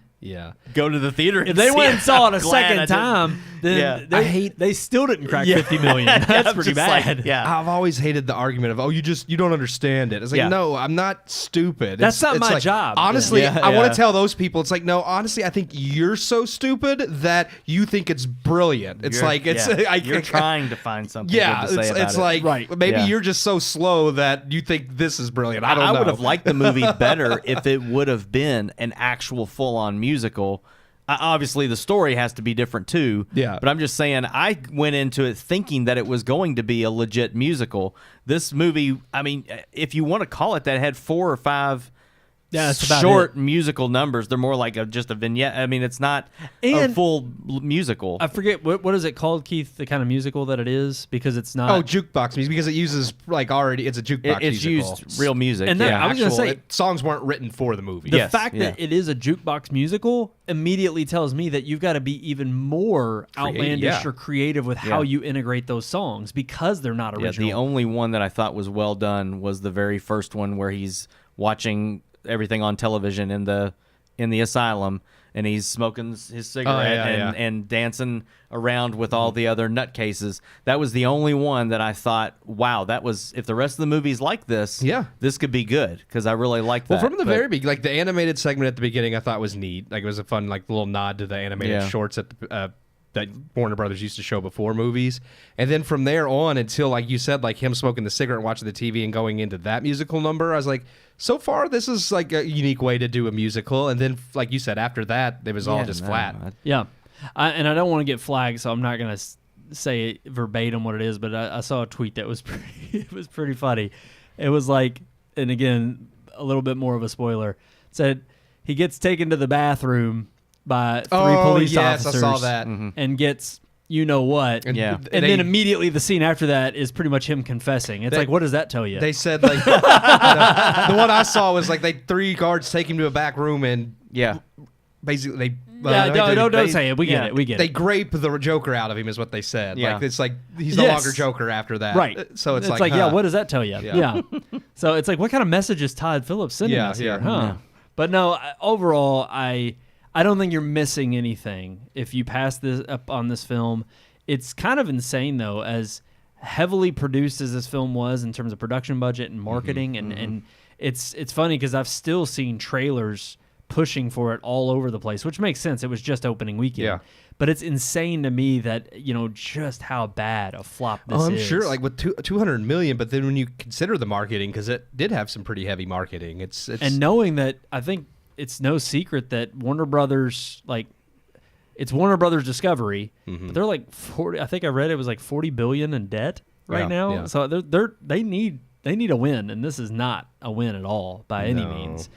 Go to the theater. If they went and saw it a second time, then they still didn't crack 50 million. That's pretty bad. Like, I've always hated the argument of, you don't understand it. It's like, no, I'm not stupid. That's not my like, job. Honestly, I want to tell those people, it's like, no, honestly, I think you're so stupid that you think it's brilliant. It's you're trying to find something good to say about it's it. like, maybe you're just so slow that you think this is brilliant. I don't know. I would have liked the movie better if it would have been an actual full-on musical. Obviously, the story has to be different too. But I'm just saying, I went into it thinking that it was going to be a legit musical. This movie, I mean, if you want to call it that, had 4 or 5 short musical numbers. They're more like just a vignette. I mean, it's not a full musical. I forget what is it called, Keith? The kind of musical that it is, because it's not. Oh, jukebox music, because it uses it's a jukebox. It's musical. used real music. And I was going to say, songs weren't written for the movie. The fact that it is a jukebox musical immediately tells me that you've got to be even more outlandish or creative with how you integrate those songs, because they're not original. The only one that I thought was well done was the very first one, where he's watching everything on television in the asylum, and he's smoking his cigarette and dancing around with all the other nutcases. That was the only one that I thought, wow, that was, if the rest of the movie's like this, this could be good, because I really liked that. Well, from the very beginning, like the animated segment at the beginning, I thought was neat. Like, it was a fun, like, little nod to the animated shorts at the that Warner Brothers used to show before movies. And then from there on until, like you said, like him smoking the cigarette and watching the TV and going into that musical number, I was like, so far this is like a unique way to do a musical. And then, like you said, after that, it was all just flat. And I don't want to get flagged, so I'm not going to say verbatim what it is, but I saw a tweet that was it was pretty funny. It was like, and again, a little bit more of a spoiler, it said he gets taken to the bathroom by 3 police officers. I saw that. And gets what. And then immediately the scene after that is pretty much him confessing. It's like, what does that tell you? They said, like, the one I saw was like 3 guards take him to a back room and basically don't say it. We get it. They grape the Joker out of him, is what they said. Like, it's like he's no longer Joker after that. Right. So it's like what does that tell you? Yeah. So it's like, what kind of message is Todd Phillips sending us here? Huh? But no, overall, I don't think you're missing anything if you pass this up on this film. It's kind of insane, though, as heavily produced as this film was in terms of production budget and marketing, and it's funny because I've still seen trailers pushing for it all over the place, which makes sense. It was just opening weekend. Yeah. But it's insane to me that, just how bad a flop this is. I'm sure, like with 200 million, but then when you consider the marketing, because it did have some pretty heavy marketing, it's and knowing that, I think it's no secret that Warner Brothers, like, it's Warner Brothers Discovery, but they're like 40. I think I read it was like 40 billion in debt right now. Yeah. So they need a win, and this is not a win at all by any means.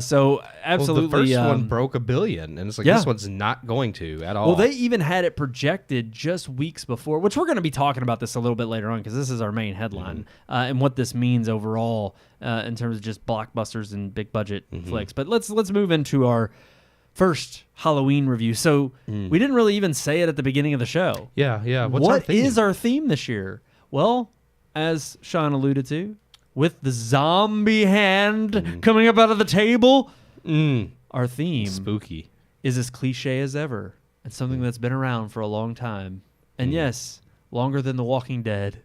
So absolutely, well, the first one broke $1 billion, and it's like this one's not going to at all. Well, they even had it projected just weeks before, which we're going to be talking about this a little bit later on, because this is our main headline and what this means overall in terms of just blockbusters and big budget flicks. But let's move into our first Halloween review. So we didn't really even say it at the beginning of the show. Yeah. What is our theme this year? Well, as Sean alluded to, with the zombie hand coming up out of the table, our theme spooky is as cliche as ever. It's something that's been around for a long time. And yes, longer than The Walking Dead.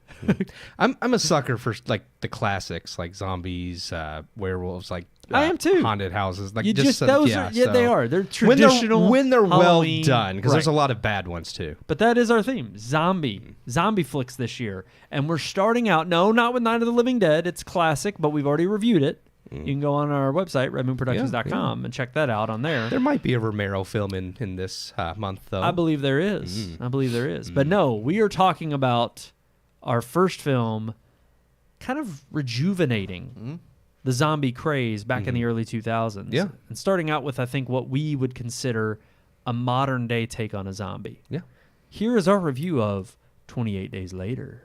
I'm a sucker for like the classics, like zombies, werewolves, like I am too. Haunted houses, like You just those are they are. They're when traditional they're Halloween. well done, because there's a lot of bad ones too. But that is our theme, zombie flicks this year. And we're starting out, no, not with Night of the Living Dead. It's classic, but we've already reviewed it. You can go on our website, redmoonproductions.com, and check that out on there. There might be a Romero film in this month, though. I believe there is. But no, we are talking about our first film kind of rejuvenating the zombie craze back in the early 2000s. Yeah. And starting out with, I think, what we would consider a modern-day take on a zombie. Yeah. Here is our review of 28 Days Later.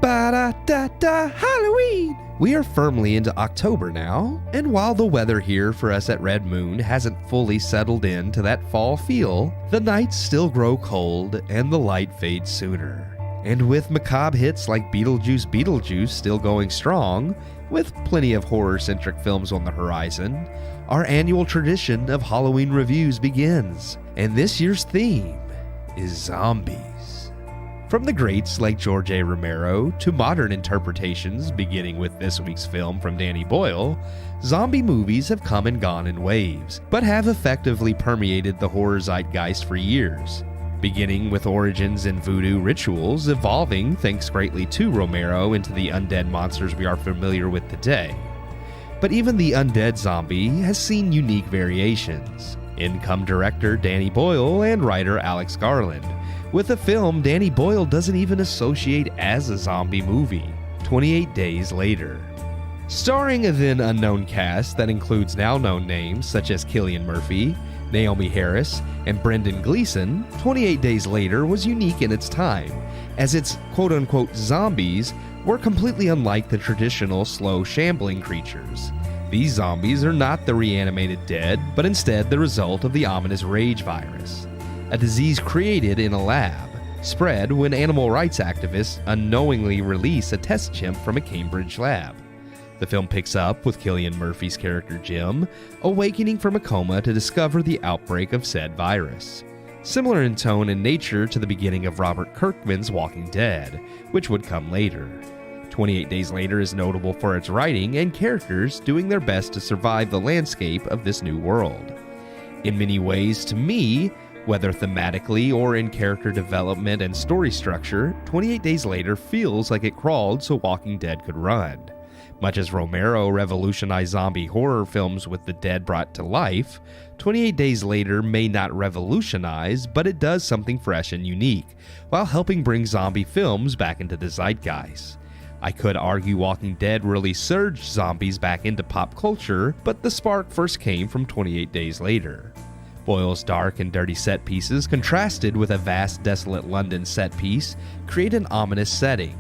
Ba-da-da-da, Halloween! We are firmly into October now, and while the weather here for us at Red Moon hasn't fully settled into that fall feel, the nights still grow cold and the light fades sooner. And with macabre hits like Beetlejuice still going strong, with plenty of horror-centric films on the horizon, our annual tradition of Halloween reviews begins, and this year's theme is zombies. From the greats like George A. Romero to modern interpretations, beginning with this week's film from Danny Boyle, zombie movies have come and gone in waves, but have effectively permeated the horror zeitgeist for years. Beginning with origins in voodoo rituals, evolving, thanks greatly to Romero, into the undead monsters we are familiar with today. But even the undead zombie has seen unique variations. In come director Danny Boyle and writer Alex Garland, with a film Danny Boyle doesn't even associate as a zombie movie, 28 Days Later. Starring a then unknown cast that includes now known names such as Cillian Murphy, Naomi Harris, and Brendan Gleeson, 28 Days Later was unique in its time, as its quote-unquote zombies were completely unlike the traditional slow shambling creatures. These zombies are not the reanimated dead, but instead the result of the ominous rage virus, a disease created in a lab, spread when animal rights activists unknowingly release a test chimp from a Cambridge lab. The film picks up with Cillian Murphy's character Jim awakening from a coma to discover the outbreak of said virus. Similar in tone and nature to the beginning of Robert Kirkman's Walking Dead, which would come later. 28 Days Later is notable for its writing and characters doing their best to survive the landscape of this new world. In many ways, to me, whether thematically or in character development and story structure, 28 Days Later feels like it crawled so Walking Dead could run. Much as Romero revolutionized zombie horror films with the dead brought to life, 28 Days Later may not revolutionize, but it does something fresh and unique, while helping bring zombie films back into the zeitgeist. I could argue Walking Dead really surged zombies back into pop culture, but the spark first came from 28 Days Later. Boyle's dark and dirty set pieces, contrasted with a vast, desolate London set piece, create an ominous setting.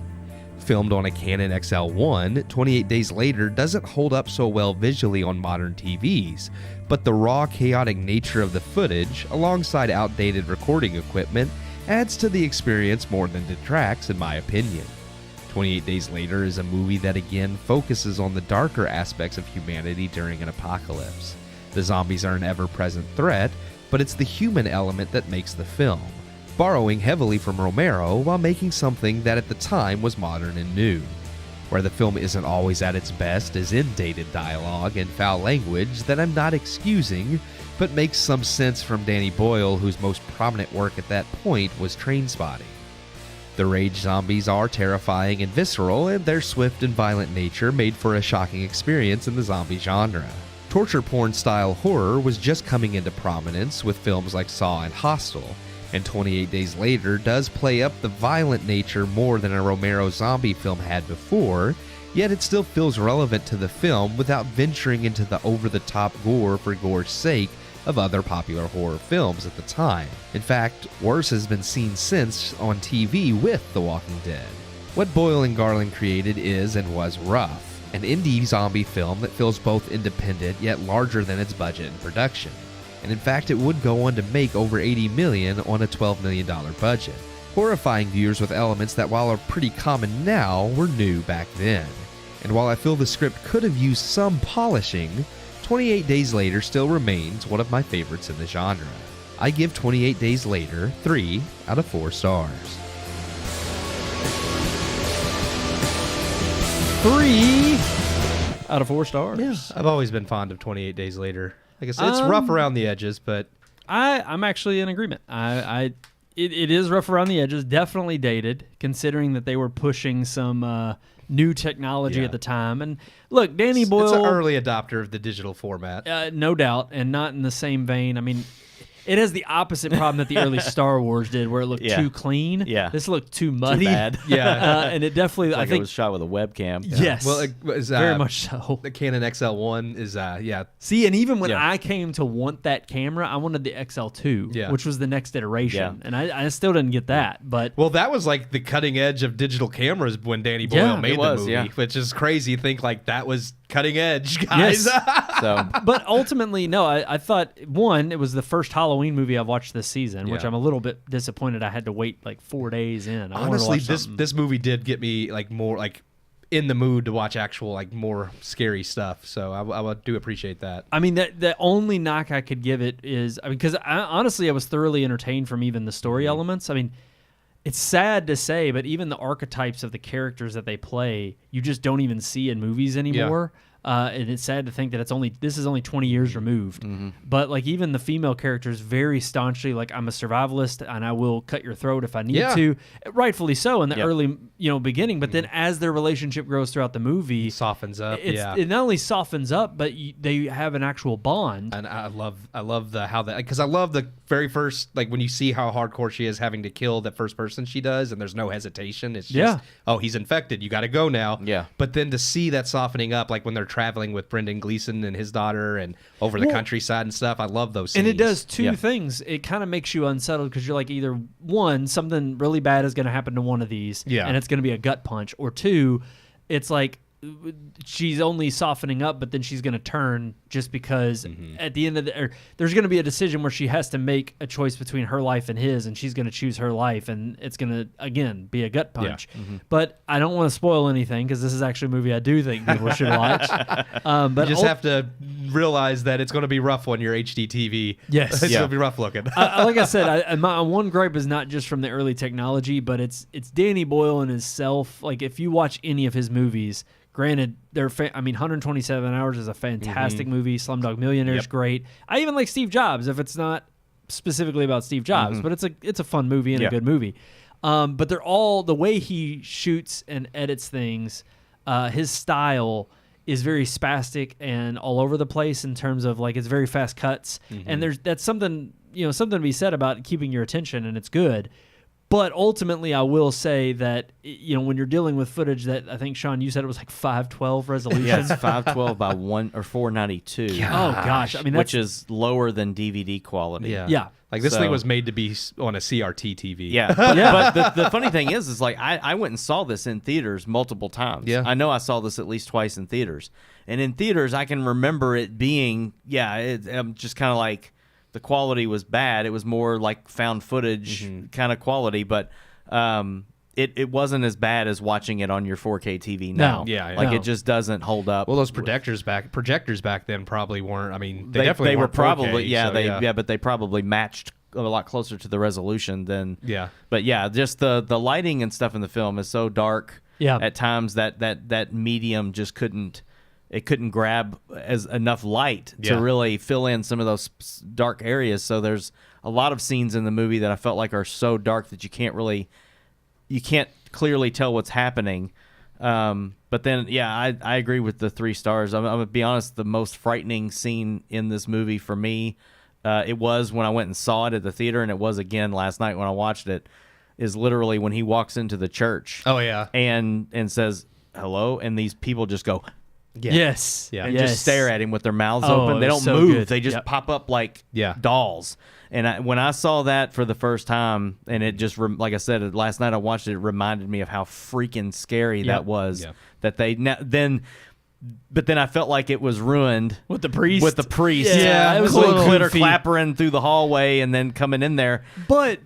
Filmed on a Canon XL1, 28 Days Later doesn't hold up so well visually on modern TVs, but the raw, chaotic nature of the footage, alongside outdated recording equipment, adds to the experience more than detracts, in my opinion. 28 Days Later is a movie that again focuses on the darker aspects of humanity during an apocalypse. The zombies are an ever-present threat, but it's the human element that makes the film, borrowing heavily from Romero while making something that at the time was modern and new. Where the film isn't always at its best is in dated dialogue and foul language that I'm not excusing, but makes some sense from Danny Boyle, whose most prominent work at that point was Trainspotting. The rage zombies are terrifying and visceral, and their swift and violent nature made for a shocking experience in the zombie genre. Torture porn-style horror was just coming into prominence with films like Saw and Hostel, and 28 Days Later does play up the violent nature more than a Romero zombie film had before, yet it still feels relevant to the film without venturing into the over-the-top gore for gore's sake of other popular horror films at the time. In fact, worse has been seen since on TV with The Walking Dead. What Boyle and Garland created is and was Rough, an indie zombie film that feels both independent yet larger than its budget and production. And in fact, it would go on to make over $80 million on a $12 million budget, horrifying viewers with elements that, while are pretty common now, were new back then. And while I feel the script could have used some polishing, 28 Days Later still remains one of my favorites in the genre. I give 28 Days Later 3 out of 4 stars. 3 out of 4 stars. Yeah, I've always been fond of 28 Days Later. Like I said, it's rough around the edges, but I'm actually in agreement. It is rough around the edges, definitely dated, considering that they were pushing some new technology at the time. And look, Danny Boyle... It's an early adopter of the digital format. No doubt, and not in the same vein. I mean, it has the opposite problem that the early Star Wars did, where it looked too clean. Yeah. This looked too muddy. Too bad. And it definitely, Like I think... it was shot with a webcam. Yes. Well, it was, very much so. The Canon XL1 is, See, and even when I came to want that camera, I wanted the XL2, which was the next iteration. And I still didn't get that. But well, that was like the cutting edge of digital cameras when Danny Boyle made the movie, which is crazy to think like that was cutting edge, guys. Yes. So, but ultimately, no, I thought, one, it was the first Halloween movie I've watched this season, which I'm a little bit disappointed I had to wait like 4 days in. Honestly, this movie did get me like more like in the mood to watch actual like more scary stuff. So I do appreciate that. I mean, the only knock I could give it is, I mean, because honestly, I was thoroughly entertained from even the story elements. I mean, it's sad to say, but even the archetypes of the characters that they play, you just don't even see in movies anymore. And it's sad to think that this is only 20 years removed. But like even the female characters very staunchly like, I'm a survivalist and I will cut your throat if I need to. Rightfully so in the early beginning. But then as their relationship grows throughout the movie, It softens up. It not only softens up, but they have an actual bond. And I love how that, because I love the very first, like when you see how hardcore she is having to kill that first person she does, and there's no hesitation. It's just, oh, he's infected. You got to go now. Yeah. But then to see that softening up, like when they're traveling with Brendan Gleeson and his daughter and over the countryside and stuff, I love those scenes. And it does two things. It kind of makes you unsettled because you're like, either one, something really bad is going to happen to one of these, and it's going to be a gut punch, or two, it's like she's only softening up, but then she's going to turn just because at the end of there's going to be a decision where she has to make a choice between her life and his, and she's going to choose her life, and it's going to again be a gut punch. But I don't want to spoil anything because this is actually a movie I do think people should watch. But you just have to realize that it's going to be rough on your HD TV. Yes, it's going to be rough looking. Like I said, my one gripe is not just from the early technology, but it's Danny Boyle and his self. Like if you watch any of his movies. Granted, 127 Hours is a fantastic movie. Slumdog Millionaire is great. I even like Steve Jobs, if it's not specifically about Steve Jobs, but it's a fun movie and a good movie. But they're all, the way he shoots and edits things, his style is very spastic and all over the place in terms of like it's very fast cuts, and that's something to be said about keeping your attention, and it's good. But ultimately, I will say that, when you're dealing with footage that I think, Sean, you said it was like 512 resolution. Yeah, it's 512 by 492. Oh, gosh. I mean, which is lower than DVD quality. Yeah. Like this thing was made to be on a CRT TV. Yeah. But the funny thing is like I went and saw this in theaters multiple times. Yeah. I know I saw this at least twice in theaters. And in theaters, I can remember it being, I'm just kind of like, the quality was bad. It was more like found footage kind of quality, but it wasn't as bad as watching it on your 4K TV now. It just doesn't hold up. Well, those projectors back then probably weren't. I mean, they were definitely weren't 4K, probably but they probably matched a lot closer to the resolution than But just the lighting and stuff in the film is so dark. Yeah. At times that medium just couldn't grab as enough light to really fill in some of those dark areas. So there's a lot of scenes in the movie that I felt like are so dark that you can't clearly tell what's happening. But then, I agree with the 3 stars. I'm going to be honest, the most frightening scene in this movie for me, it was when I went and saw it at the theater, and it was again last night when I watched it, is literally when he walks into the church. Oh, yeah. And says, hello, and these people just go... Yes. Yeah. and Yes. just stare at him with their mouths Oh, open. it They was don't so move. good. They just Yep. pop up like Yeah. dolls. And when I saw that for the first time, and it just like I said last night, I watched it. It reminded me of how freaking scary that was. Yep. That they but then I felt like it was ruined With the priest? With the priest, Yeah, it was a little clitter goofy. clappering through the hallway and then coming in there. But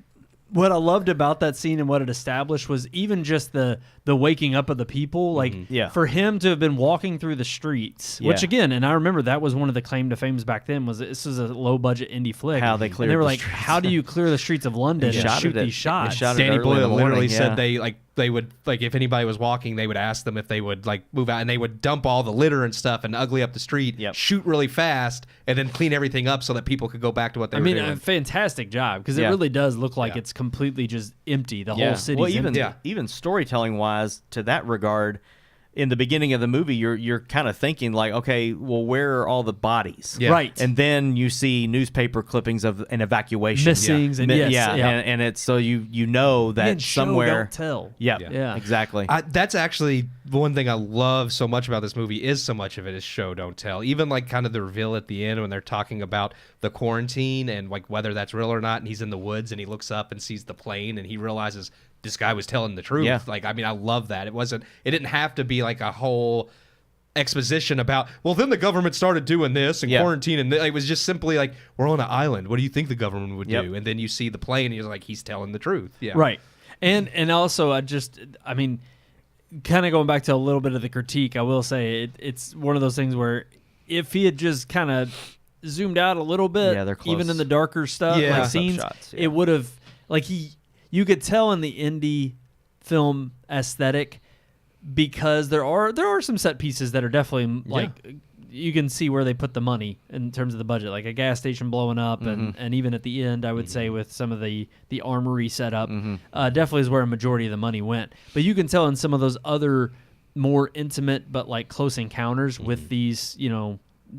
what I loved about that scene and what it established was even just the waking up of the people. Like, Yeah. for him to have been walking through the streets, which Yeah. again, and I remember that was one of the claim to fames back then, was this is a low budget indie flick. How they And cleared they were the like, streets. how do you clear the streets of London and shot shoot it at- these shots? and shot it Danny early in the Boyle literally morning, said yeah. they would if anybody was walking, they would ask them if they would move out, and they would dump all the litter and stuff and ugly up the street, Yep. shoot really fast, and then clean everything up so that people could go back to what they I were mean, doing. a fantastic job, because it Yeah. really does look like Yeah. it's completely just empty. The whole city's Well, even empty. even storytelling wise, to that regard, in the beginning of the movie, you're kind of thinking like, okay, well, where are all the bodies? Yeah. Right. And then you see newspaper clippings of an evacuation. Missings and yes, yeah. And it's so you know that Again, show, somewhere. don't tell. Yeah, Yeah. exactly. That's actually one thing I love so much about this movie. Is so much of it is show don't tell. Even like kind of the reveal at the end when they're talking about the quarantine and like whether that's real or not, and he's in the woods and he looks up and sees the plane and he realizes this guy was telling the truth. Yeah. Like, I mean, I love that. It didn't have to be like a whole exposition about, well, then the government started doing this and Yeah. quarantine, and it was just simply like, we're on an island. What do you think the government would Yep. do? And then you see the plane and you're like, he's telling the truth. Yeah. Right. And also, I mean, kind of going back to a little bit of the critique, I will say it's one of those things where if he had just kind of zoomed out a little bit, Yeah, they're close. even in the darker stuff, Yeah. like Close-up scenes, shots, yeah. it would have, like, you could tell in the indie film aesthetic, because there are some set pieces that are definitely like, you can see where they put the money in terms of the budget, like a gas station blowing up, and even at the end, I would say with some of the armory setup, definitely is where a majority of the money went. But you can tell in some of those other more intimate but like close encounters with these,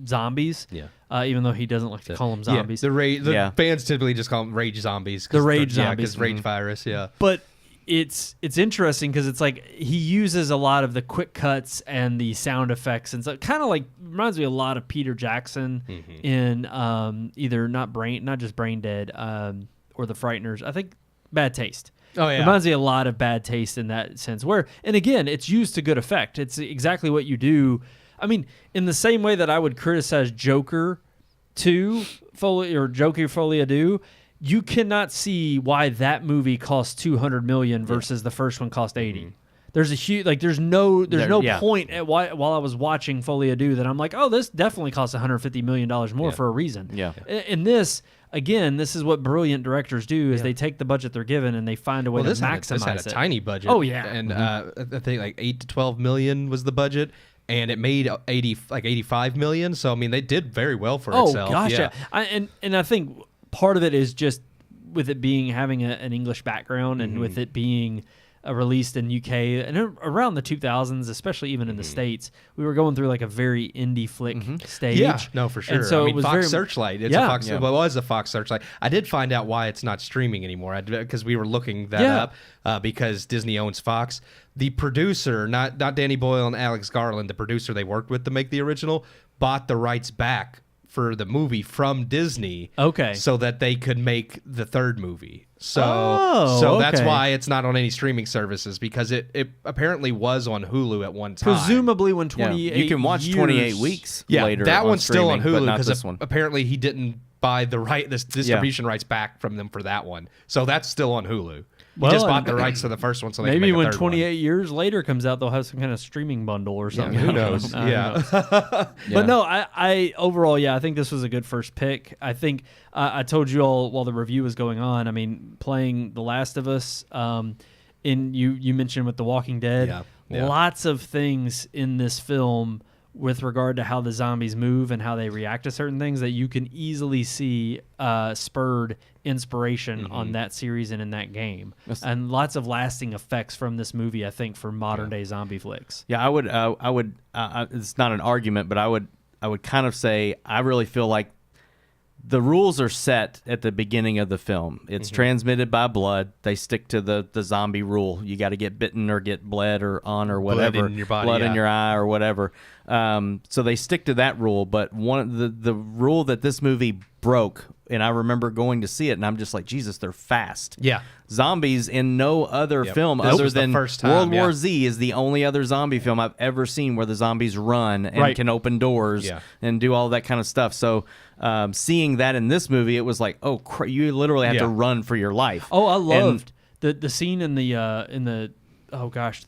zombies. Yeah. Even though he doesn't like to call them zombies. The fans typically just call them rage zombies. The rage Yeah, zombies. because rage virus. Yeah. But it's interesting because it's like he uses a lot of the quick cuts and the sound effects, and so kind of like reminds me a lot of Peter Jackson in either not just Brain Dead or The Frighteners. I think Bad Taste. Oh, yeah. Reminds me a lot of Bad Taste in that sense. Where, and again, it's used to good effect. It's exactly what you do. I mean, in the same way that I would criticize Joker 2 or Joker Folie à Deux, you cannot see why that movie cost $200 million versus the first one cost $80. There's a huge there's no point at while I was watching Folie à Deux that I'm like, oh, this definitely costs $150 million more for a reason. Yeah. In this, again, this is what brilliant directors do: is they take the budget they're given and they find a way to maximize this had a it. tiny budget. Oh, yeah. And I think like 8 to 12 million was the budget. And it made 85 million. So I mean, they did very well for itself. Oh gosh, yeah. And I think part of it is just with it being having an English background and with it being released in UK and around the 2000s, especially even in the States, we were going through like a very indie flick stage. Yeah, no, for sure. And so I it mean, was Fox very Searchlight. It's Yeah. a Fox. Yeah. Well, it was a Fox Searchlight. I did find out why it's not streaming anymore because we were looking that Yeah. up because Disney owns Fox. The producer, not Danny Boyle and Alex Garland, the producer they worked with to make the original, bought the rights back for the movie from Disney. Okay. So that they could make the third movie. So that's okay. why it's not on any streaming services, because it apparently was on Hulu at one time. presumably when Yeah. 28 You can watch years, 28 weeks Yeah, later. that on one's still on streaming, but Hulu not because this one. apparently he didn't buy this distribution rights back from them for that one. So that's still on Hulu. He Well, just bought and- the rights to the first one, so they Maybe can make when a third 28 years later comes out, they'll have some kind of streaming bundle or something. Who knows? Who Yeah. knows? But no, I overall, I think this was a good first pick. I think I told you all while the review was going on. I mean, playing The Last of Us, you mentioned with The Walking Dead, Yeah. lots of things in this film with regard to how the zombies move and how they react to certain things that you can easily see spurred inspiration on that series and in that game, and lots of lasting effects from this movie, I think, for modern day zombie flicks. Yeah, I would. It's not an argument, but I would kind of say I really feel like the rules are set at the beginning of the film. It's transmitted by blood. They stick to the zombie rule. You got to get bitten or get bled or on or whatever. Blood in your body, blood in yeah. your eye or whatever. So they stick to that rule. But the rule that this movie broke, and I remember going to see it, and I'm just like, Jesus, they're fast. Yeah. Zombies in no other Yep. film This other was the than first time, World yeah. War Z is the only other zombie film I've ever seen where the zombies run and Right. can open doors Yeah. and do all that kind of stuff. So seeing that in this movie, it was like, oh, you literally have to Yeah. run for your life. Oh, I And- loved the scene in the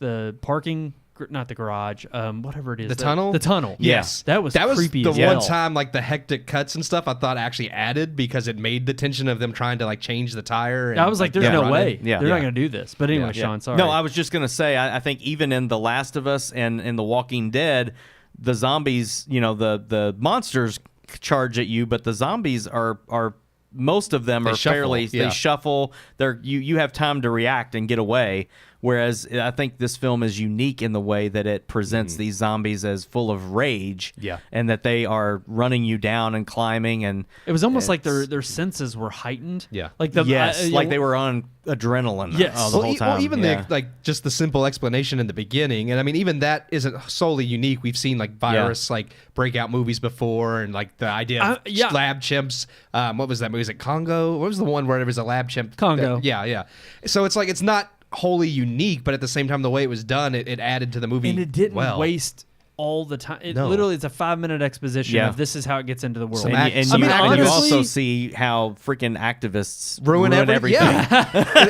the parking, not the garage, whatever it is, The tunnel? the tunnel. Yes, that was creepy the as one hell. time like the hectic cuts and stuff. I thought actually added because it made the tension of them trying to like change the tire. And, I was like, "There's yeah, no running. way, Yeah. they're Yeah. not going to do this." But anyway, Yeah. Sean, sorry. No, I was just gonna say, I think even in The Last of Us and in The Walking Dead, the zombies, the monsters charge at you, but the zombies are most of them They are shuffle, fairly yeah. they shuffle. You have time to react and get away. Whereas I think this film is unique in the way that it presents these zombies as full of rage, Yeah. and that they are running you down and climbing, and It was almost like it's- their senses were heightened. Yeah. like the like they were on adrenaline. Yes. the Well, whole time. even Yeah. just the simple explanation in the beginning, and I mean even that isn't solely unique. We've seen like virus like breakout movies before, and like the idea of yeah. lab chimps. What was that movie? Was it Congo? What was the one where there was a lab chimp? Congo. Yeah. So it's like it's not wholly unique, but at the same time, the way it was done, it added to the movie. and it didn't well. waste all the time. It No. literally, it's a 5-minute exposition Yeah. of this is how it gets into the world. Some And, act- you, and I you, mean, you honestly- also see how freaking activists ruin everything.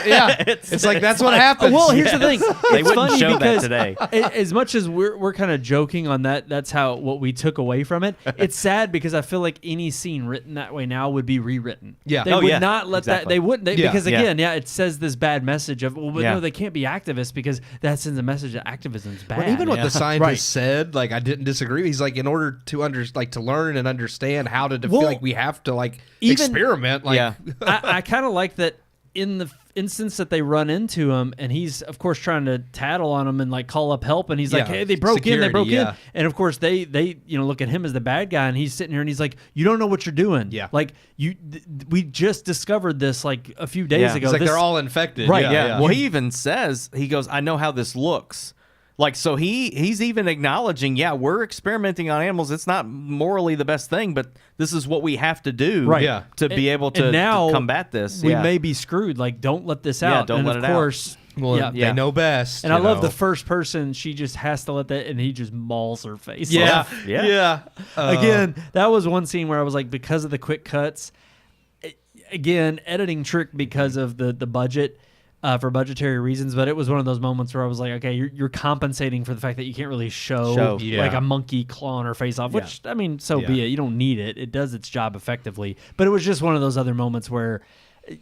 Yeah, it's like that's what happens. Well, here's the thing. They It's wouldn't funny show that because today. As much as we're kind of joking on that, that's how what we took away from it. It's sad because I feel like any scene written that way now would be rewritten. Yeah. they Oh, would yeah. not let that. Exactly. They wouldn't Yeah. because Yeah. again, it says this bad message of well, but Yeah. no, they can't be activists because that sends a message that activism's bad. Well, even what the scientist Right. said, like I didn't disagree. He's like, in order to to learn and understand how to feel Well, like we have to like even- experiment. Like, Yeah. I kind of like that in the instance that they run into him and he's of course trying to tattle on him and like call up help and he's like, Yeah. hey, they broke in, Security, and of course they look at him as the bad guy and he's sitting here and he's like, you don't know what you're doing. Yeah. Like we just discovered this like a few days Yeah. ago. it's like This- they're all infected. Right, Yeah. Well, he even says, he goes, I know how this looks. Like, so he's even acknowledging, yeah, we're experimenting on animals. It's not morally the best thing, but this is what we have to do Right. Yeah. to be able to, and now to combat this. we Yeah. may be screwed. Like, don't let this Yeah, out. don't and let of it out. course, Well, yeah. they know best. And I you love know. the first person. She just has to let that, and he just mauls her face. Yeah, off. Yeah. Again, that was one scene where I was like, because of the quick cuts, again, editing trick because of the budget. For budgetary reasons, but it was one of those moments where I was like, okay, you're compensating for the fact that you can't really show Yeah. like a monkey clawing her face off, which, I mean, so be Yeah. it. You don't need it. It does its job effectively. But it was just one of those other moments where,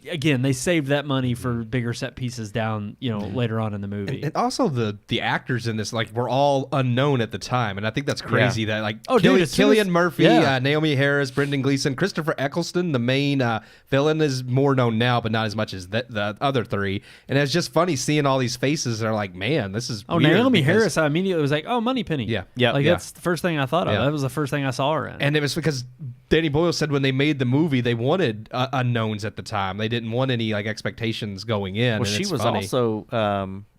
again, they saved that money for bigger set pieces down, later on in the movie. And also the actors in this like were all unknown at the time, and I think that's crazy that like Oh, dude, as soon as- Cillian Murphy, yeah. Naomi Harris, Brendan Gleeson, Christopher Eccleston, the main villain, is more known now, but not as much as the other three. And it's just funny seeing all these faces. They're like, man, this is Oh, weird Naomi because- Harris, I immediately was like, oh, Moneypenny. Yeah. Yeah. Like, Yeah. that's the first thing I thought of. Yeah. That was the first thing I saw her in. And it was because Danny Boyle said when they made the movie, they wanted unknowns at the time. They didn't want any like expectations going in. Well, and she it's was funny. also,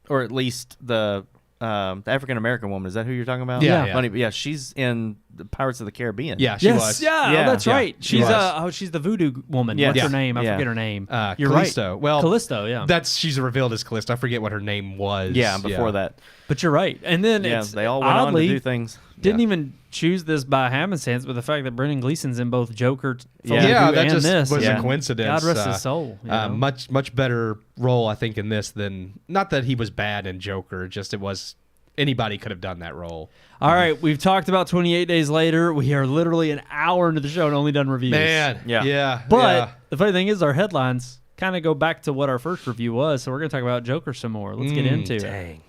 or at least the African American woman. Is that who you're talking about? Yeah. Funny, yeah. She's in the Pirates of the Caribbean. Yeah, she yes, was. yeah, Yeah. oh, that's Yeah, right. she She's was. she's the voodoo woman. Yes. What's her Yeah. name? I Yeah. forget her name. Callisto. right. Well, Callisto, yeah. She's revealed as Callisto. I forget what her name was. Yeah. Before that, But you're right. And then yeah, it's they all went oddly, on to do things. didn't Yeah. even choose this by happenstance, but the fact that Brendan Gleeson's in both Joker, Yeah. Yeah, and that just this. was Yeah. a coincidence. God rest his soul. you know? Much better role, I think, in this than not that he was bad in Joker. Just it was anybody could have done that role. All right, we've talked about 28 Days Later. We are literally an hour into the show and only done reviews. Man, Yeah. But the funny thing is, our headlines kind of go back to what our first review was. So we're going to talk about Joker some more. Let's get into it. dang.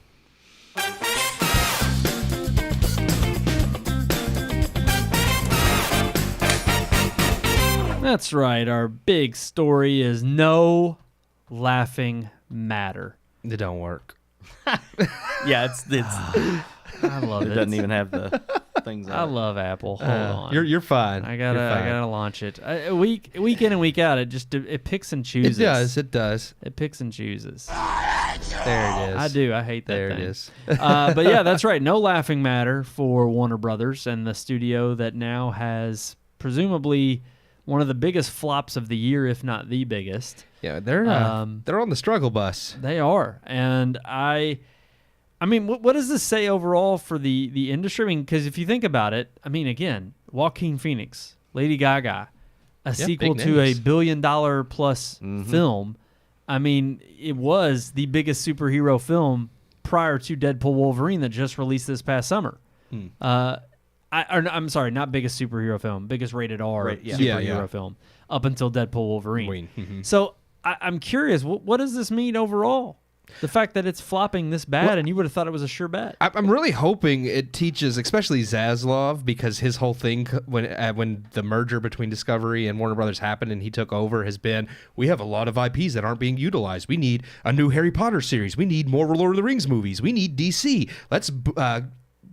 That's right. Our big story is no laughing matter. It don't work. Yeah, it's I love it it. doesn't even have the. things I out. love Apple. Hold on. You're fine. I You're fine. gotta launch it. Week in and week out, it picks and chooses. It does. It picks and chooses. There it is. I do. I hate that There thing. it is. But yeah, that's right. No laughing matter for Warner Brothers and the studio that now has presumably one of the biggest flops of the year, if not the biggest. Yeah, they're on the struggle bus. They are, and I mean, what does this say overall for the industry? I mean, because if you think about it, I mean, again, Joaquin Phoenix, Lady Gaga, a sequel big to a names. $1 billion plus film. I mean, it was the biggest superhero film prior to Deadpool Wolverine that just released this past summer. I'm sorry, not biggest superhero film, biggest rated R superhero film up until Deadpool Wolverine. So I'm curious, what does this mean overall? The fact that it's flopping this bad, and you would have thought it was a sure bet. I'm really hoping it teaches, especially Zaslav, because his whole thing when the merger between Discovery and Warner Brothers happened and he took over has been, we have a lot of IPs that aren't being utilized. We need a new Harry Potter series. We need more Lord of the Rings movies. We need DC. Let's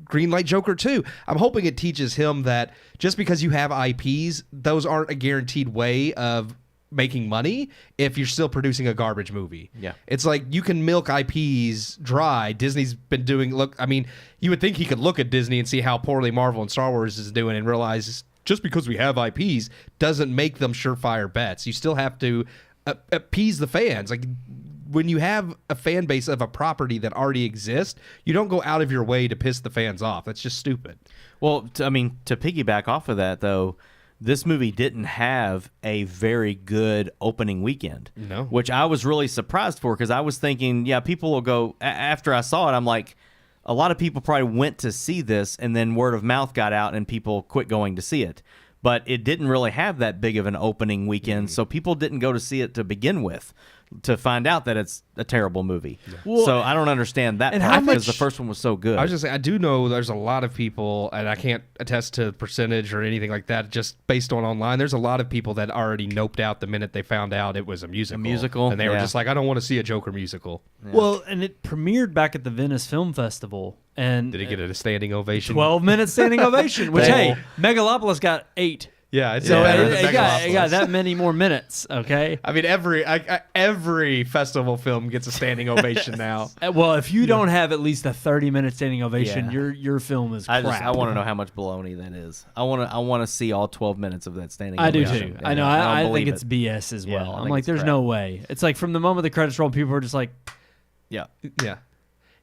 greenlight Joker 2. I'm hoping it teaches him that just because you have IPs, those aren't a guaranteed way of making money if you're still producing a garbage movie. Yeah. It's like you can milk IPs dry. Disney's been doing, you would think he could look at Disney and see how poorly Marvel and Star Wars is doing and realize just because we have IPs doesn't make them surefire bets. You still have to appease the fans. Like when you have a fan base of a property that already exists, you don't go out of your way to piss the fans off. That's just stupid. Well, to piggyback off of that, though, this movie didn't have a very good opening weekend. No. Which I was really surprised for, because I was thinking, people will go, after I saw it, I'm like, a lot of people probably went to see this, and then word of mouth got out, and people quit going to see it. But it didn't really have that big of an opening weekend, so people didn't go to see it to begin with, to find out that it's a terrible movie. Well, so I don't understand that and part, how because much- the first one was so good. I was just saying, I do know there's a lot of people, and I can't attest to percentage or anything like that, just based on online. There's a lot of people that already noped out the minute they found out it was a musical. And they were just like, I don't want to see a Joker musical. Well, and it premiered back at the Venice Film Festival. And Did it get a standing ovation? 12-minute standing ovation, which, hey, Megalopolis got 8. Yeah, it's So better it than got Megalopolis. that many more minutes, okay? I mean, every festival film gets a standing ovation now. Well, if you don't have at least a 30-minute standing ovation, Yeah. your film is crap. I want to know how much baloney that is. I want to see all 12 minutes of that standing I do ovation. too. Yeah, I know. don't I think believe it's it. BS as Yeah, well. I I'm think like, it's there's crap. no way. It's like from the moment the credits roll, people are just like, Yeah. Yeah.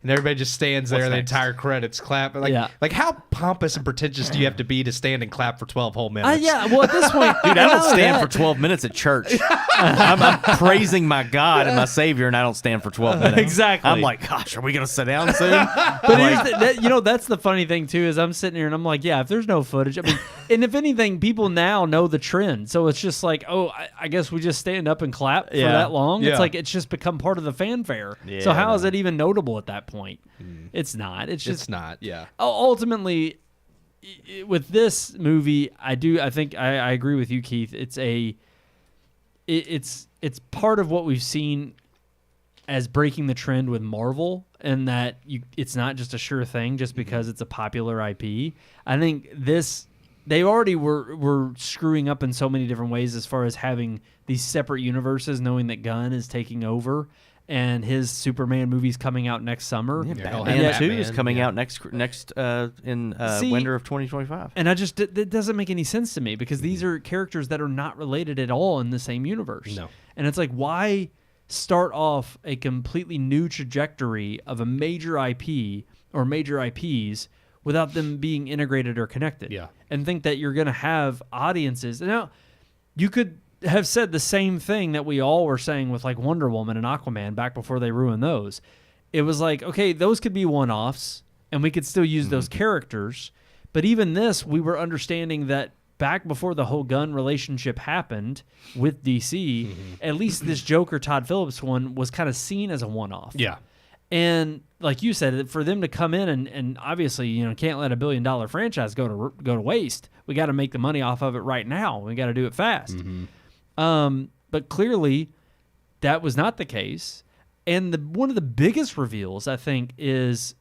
And everybody just stands there, What's the next? entire credits clap. Yeah. Like how pompous and pretentious do you have to be to stand and clap for 12 whole minutes? yeah. Well, at this point, Dude, I don't not only stand that- for 12 minutes at church. I'm praising my God and my Savior, and I don't stand for 12 minutes. Exactly. I'm like, gosh, are we going to sit down soon? But here's that's the funny thing too, is I'm sitting here and I'm like, yeah, if there's no footage, I mean, and if anything, people now know the trend, so it's just like, oh, I guess we just stand up and clap for Yeah. that long. Yeah. It's like it's just become part of the fanfare. Yeah, so how I is know. it even notable at that point? It's not. It's just It's not, yeah. ultimately with this movie. I think I agree with you, Keith. It's part of what we've seen as breaking the trend with Marvel, and that it's not just a sure thing just because it's a popular IP. I think they already were screwing up in so many different ways as far as having these separate universes, knowing that Gunn is taking over and his Superman movie's coming out next summer. Batman yet- 2 is coming yeah. out next in See- winter of 2025. And it doesn't make any sense to me, because these are characters that are not related at all in the same universe. No. And it's like, why start off a completely new trajectory of a major IP or major IPs without them being integrated or connected? Yeah. And think that you're going to have audiences. Now, you could have said the same thing that we all were saying with like Wonder Woman and Aquaman back before they ruined those. It was like, okay, those could be one-offs and we could still use those characters. But even this, we were understanding that back before the whole Gunn relationship happened with DC, at least this Joker Todd Phillips one was kind of seen as a one-off. Yeah. And like you said, for them to come in and obviously, can't let $1 billion franchise go to waste. We got to make the money off of it right now. We got to do it fast. But clearly, that was not the case. And one of the biggest reveals, I think, is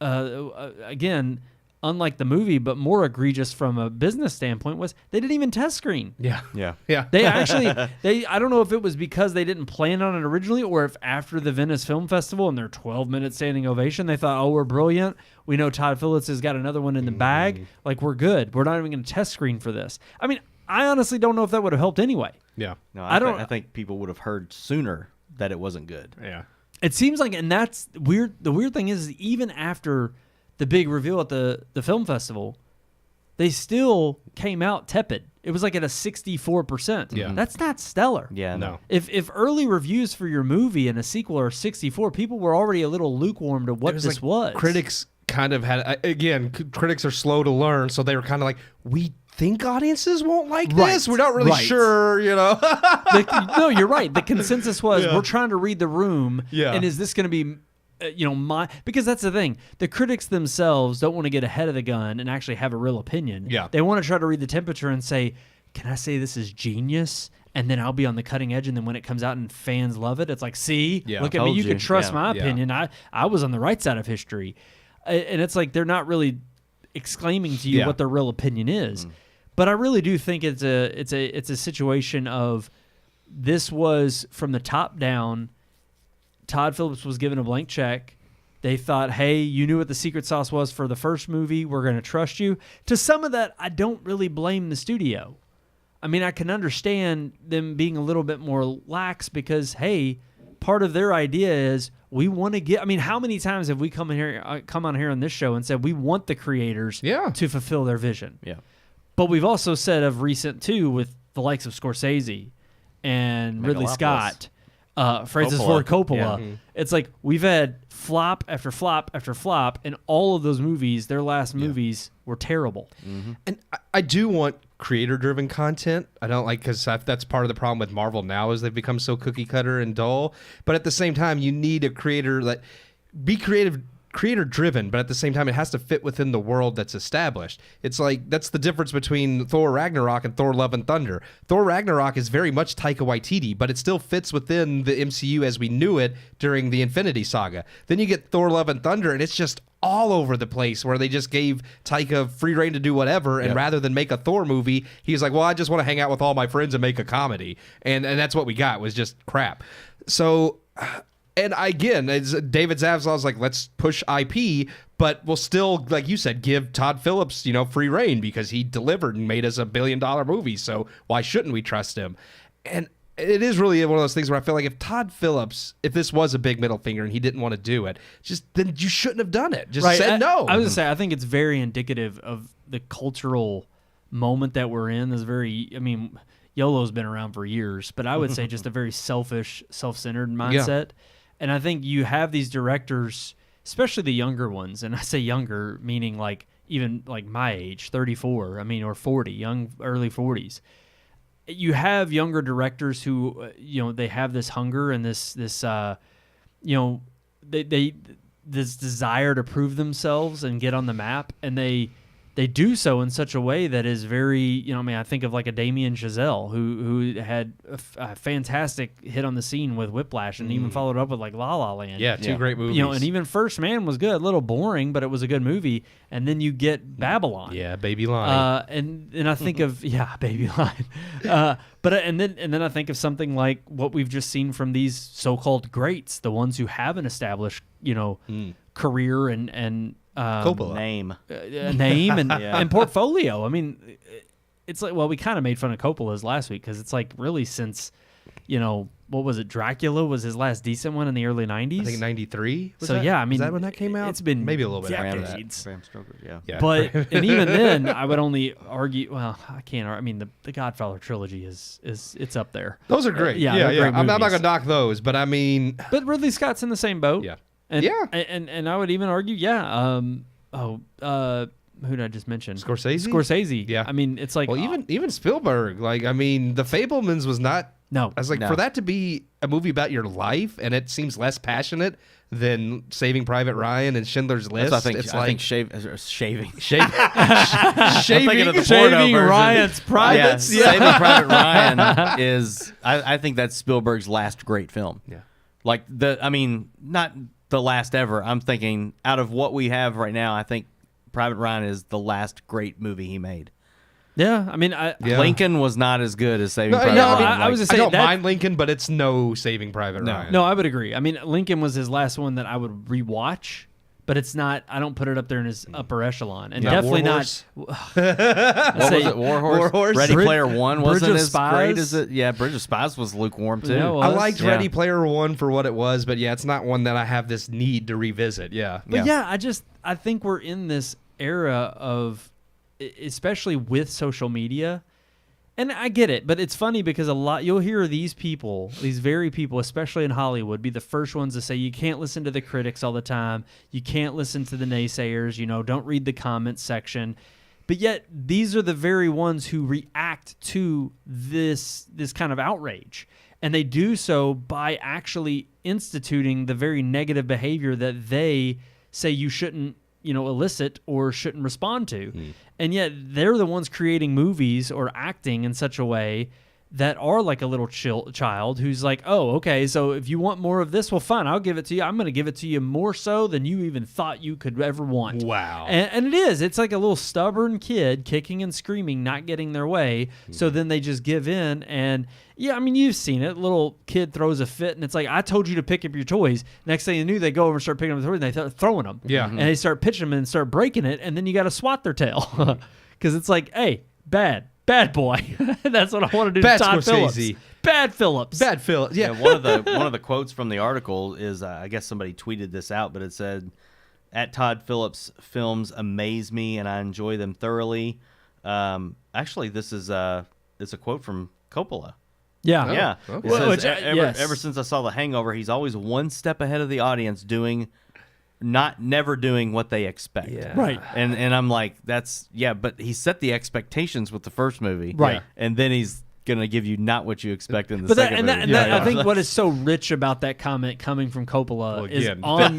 again unlike the movie, but more egregious from a business standpoint, was they didn't even test screen. Yeah. Yeah. Yeah. They actually, I don't know if it was because they didn't plan on it originally, or if after the Venice Film Festival and their 12-minute standing ovation, they thought, oh, we're brilliant. We know Todd Phillips has got another one in the bag. Like, we're good. We're not even going to test screen for this. I mean, I honestly don't know if that would have helped anyway. Yeah. No, I I think people would have heard sooner that it wasn't good. Yeah. It seems like, and that's weird. The weird thing is, even after the big reveal at the film festival, they still came out tepid. It was like at a 64%. Yeah. That's not stellar. Yeah. No. If early reviews for your movie and a sequel are 64, people were already a little lukewarm to what this was. Critics kind of had, again, critics are slow to learn, so they were kind of like, we think audiences won't like this. We're not really sure, No, you're right. The consensus was, we're trying to read the room, Yeah. and is this going to be, because that's the thing. The critics themselves don't want to get ahead of the gun and actually have a real opinion. Yeah. They want to try to read the temperature and say, can I say this is genius? And then I'll be on the cutting edge, and then when it comes out and fans love it, it's like, see, Yeah. look at me. Told You you. can trust Yeah. my Yeah. opinion. I was on the right side of history. And it's like they're not really exclaiming to you Yeah. what their real opinion is. But I really do think it's a situation of, this was from the top down. Todd Phillips was given a blank check. They thought, hey, you knew what the secret sauce was for the first movie. We're going to trust you. To some of that, I don't really blame the studio. I mean, I can understand them being a little bit more lax because, hey, part of their idea is we want to get. I mean, how many times have we come on here on this show and said we want the creators to fulfill their vision? Yeah. But we've also said of recent too, with the likes of Scorsese and Ridley Scott, Francis Ford Coppola. Yeah. It's like we've had flop after flop after flop, and all of those movies, their last movies, were terrible. And I do want creator-driven content. I don't like, because that's part of the problem with Marvel now, is they've become so cookie-cutter and dull. But at the same time, you need a creator that be creator-driven, but at the same time, it has to fit within the world that's established. It's like, that's the difference between Thor Ragnarok and Thor Love and Thunder. Thor Ragnarok is very much Taika Waititi, but it still fits within the MCU as we knew it during the Infinity Saga. Then you get Thor Love and Thunder, and it's just all over the place, where they just gave Taika free reign to do whatever, and rather than make a Thor movie, he was like, well, I just want to hang out with all my friends and make a comedy. And that's what we got, was just crap. So... And again, as David Zavsaw's like, let's push IP, but we'll still, like you said, give Todd Phillips, free reign, because he delivered and made us $1 billion movie. So why shouldn't we trust him? And it is really one of those things where I feel like if Todd Phillips, if this was a big middle finger and he didn't want to do it, then you shouldn't have done it. Just said no. I was gonna say, I think it's very indicative of the cultural moment that we're in. YOLO's been around for years, but I would say just a very selfish, self-centered mindset. And I think you have these directors, especially the younger ones, and I say younger, meaning like even like my age, 34, or 40, early 40s. You have younger directors who, they have this hunger and this this desire to prove themselves and get on the map, and they do so in such a way that is very, I think of like a Damien Chazelle who had a fantastic hit on the scene with Whiplash, and even followed up with like La La Land. Yeah, two great movies. And even First Man was good, a little boring, but it was a good movie. And then you get Babylon. Yeah, Baby Lonnie. And I think of Baby Line. And then I think of something like what we've just seen from these so-called greats, the ones who have an established, career and Coppola. Name. Name and portfolio. I mean, it's like, well, we kind of made fun of Coppola's last week, because it's like really since, what was it? Dracula was his last decent one in the early 90s. I think 93. So yeah, is that when that came out? It's been maybe a little bit after decades. Bram Stoker, Yeah. But and even then, I would only argue. Well, I can't. I mean, the Godfather trilogy is it's up there. Those are great. Yeah, they're great I'm not movies. gonna knock those, but I mean, But Ridley Scott's in the same boat. Yeah. And, Yeah. And I would even argue, who did I just mention? Scorsese? Yeah. I mean, it's like, well, even Spielberg. Like, I mean, The Fabelmans was not. No. I was like, No. for that to be a movie about your life, and it seems less passionate than Saving Private Ryan and Schindler's List. That's what I think. It's I like think shaving. shaving thinking of the porno Shaving version. Ryan's privates. Yeah, Saving Private Ryan is. I think that's Spielberg's last great film. Yeah. Like not the last ever. I'm thinking out of what we have right now, I think Private Ryan is the last great movie he made. Yeah, I mean, Lincoln was not as good as Saving Private no, Ryan. I was just I saying don't mind Lincoln, but it's no Saving Private Ryan. No, I would agree. I mean, Lincoln was his last one that I would rewatch, but it's not. I don't put it up there in his upper echelon, and definitely not. What was it? War Horse? Ready Player One wasn't as great as it. Yeah, Bridge of Spies was lukewarm too. No, I liked Ready Player One for what it was, but yeah, it's not one that I have this need to revisit. Yeah, but I think we're in this era of, especially with social media, and I get it, but it's funny because you'll hear these very people, especially in Hollywood, be the first ones to say you can't listen to the critics all the time, you can't listen to the naysayers, don't read the comments section, but yet these are the very ones who react to this kind of outrage, and they do so by actually instituting the very negative behavior that they say you shouldn't elicit or shouldn't respond to. And yet they're the ones creating movies or acting in such a way that are like a little child who's like, oh, okay, so if you want more of this, well, fine, I'll give it to you. I'm going to give it to you more so than you even thought you could ever want. Wow. And it is. It's like a little stubborn kid kicking and screaming, not getting their way. So then they just give in. And yeah, I mean, you've seen it. Little kid throws a fit, and it's like, I told you to pick up your toys. Next thing you knew, they go over and start picking up the toys, and they start throwing them. Yeah. And they start pitching them and start breaking it, and then you got to swat their tail. Because it's like, hey, bad boy. That's what I want to do Bad to Todd Scorsese. Phillips. Bad Phillips. Bad Phillips. Yeah. One of the quotes from the article is, I guess somebody tweeted this out, but it said, "At Todd Phillips, films amaze me and I enjoy them thoroughly." Actually, this is it's a quote from Coppola. Yeah. Yeah. okay. It says, ever since I saw The Hangover, he's always one step ahead of the audience, never doing what they expect. Yeah. Right. And I'm like, but he set the expectations with the first movie. Right. And then he's going to give you not what you expect in the second movie. I think what is so rich about that comment coming from Coppola is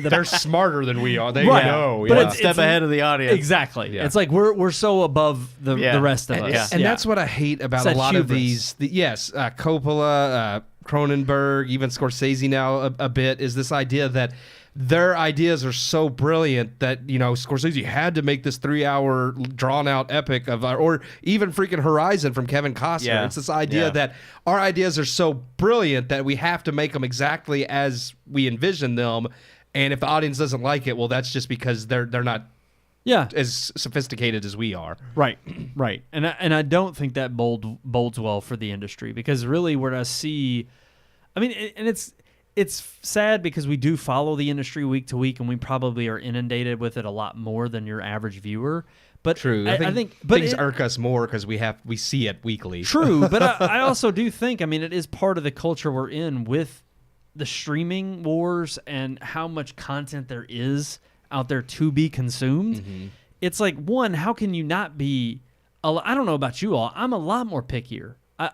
they're smarter than we are. They Right. know. But yeah. it's step ahead of the audience. Exactly. Yeah. It's like we're so above the rest of us. And that's what I hate about It's a lot that of these. Coppola, Cronenberg, even Scorsese now a bit, is this idea that their ideas are so brilliant that, Scorsese had to make this 3-hour drawn-out epic or even freaking Horizon from Kevin Costner. Yeah. It's this idea that our ideas are so brilliant that we have to make them exactly as we envision them, and if the audience doesn't like it, well, that's just because they're not as sophisticated as we are. Right. And I don't think that bodes well for the industry, because really where I see, I mean, and it's sad because we do follow the industry week to week, and we probably are inundated with it a lot more than your average viewer. But True. I think things irk us more because we see it weekly. True, but I also do think, I mean, it is part of the culture we're in with the streaming wars and how much content there is out there to be consumed. Mm-hmm. It's like, one, how can you not be? I don't know about you all. I'm a lot more pickier. I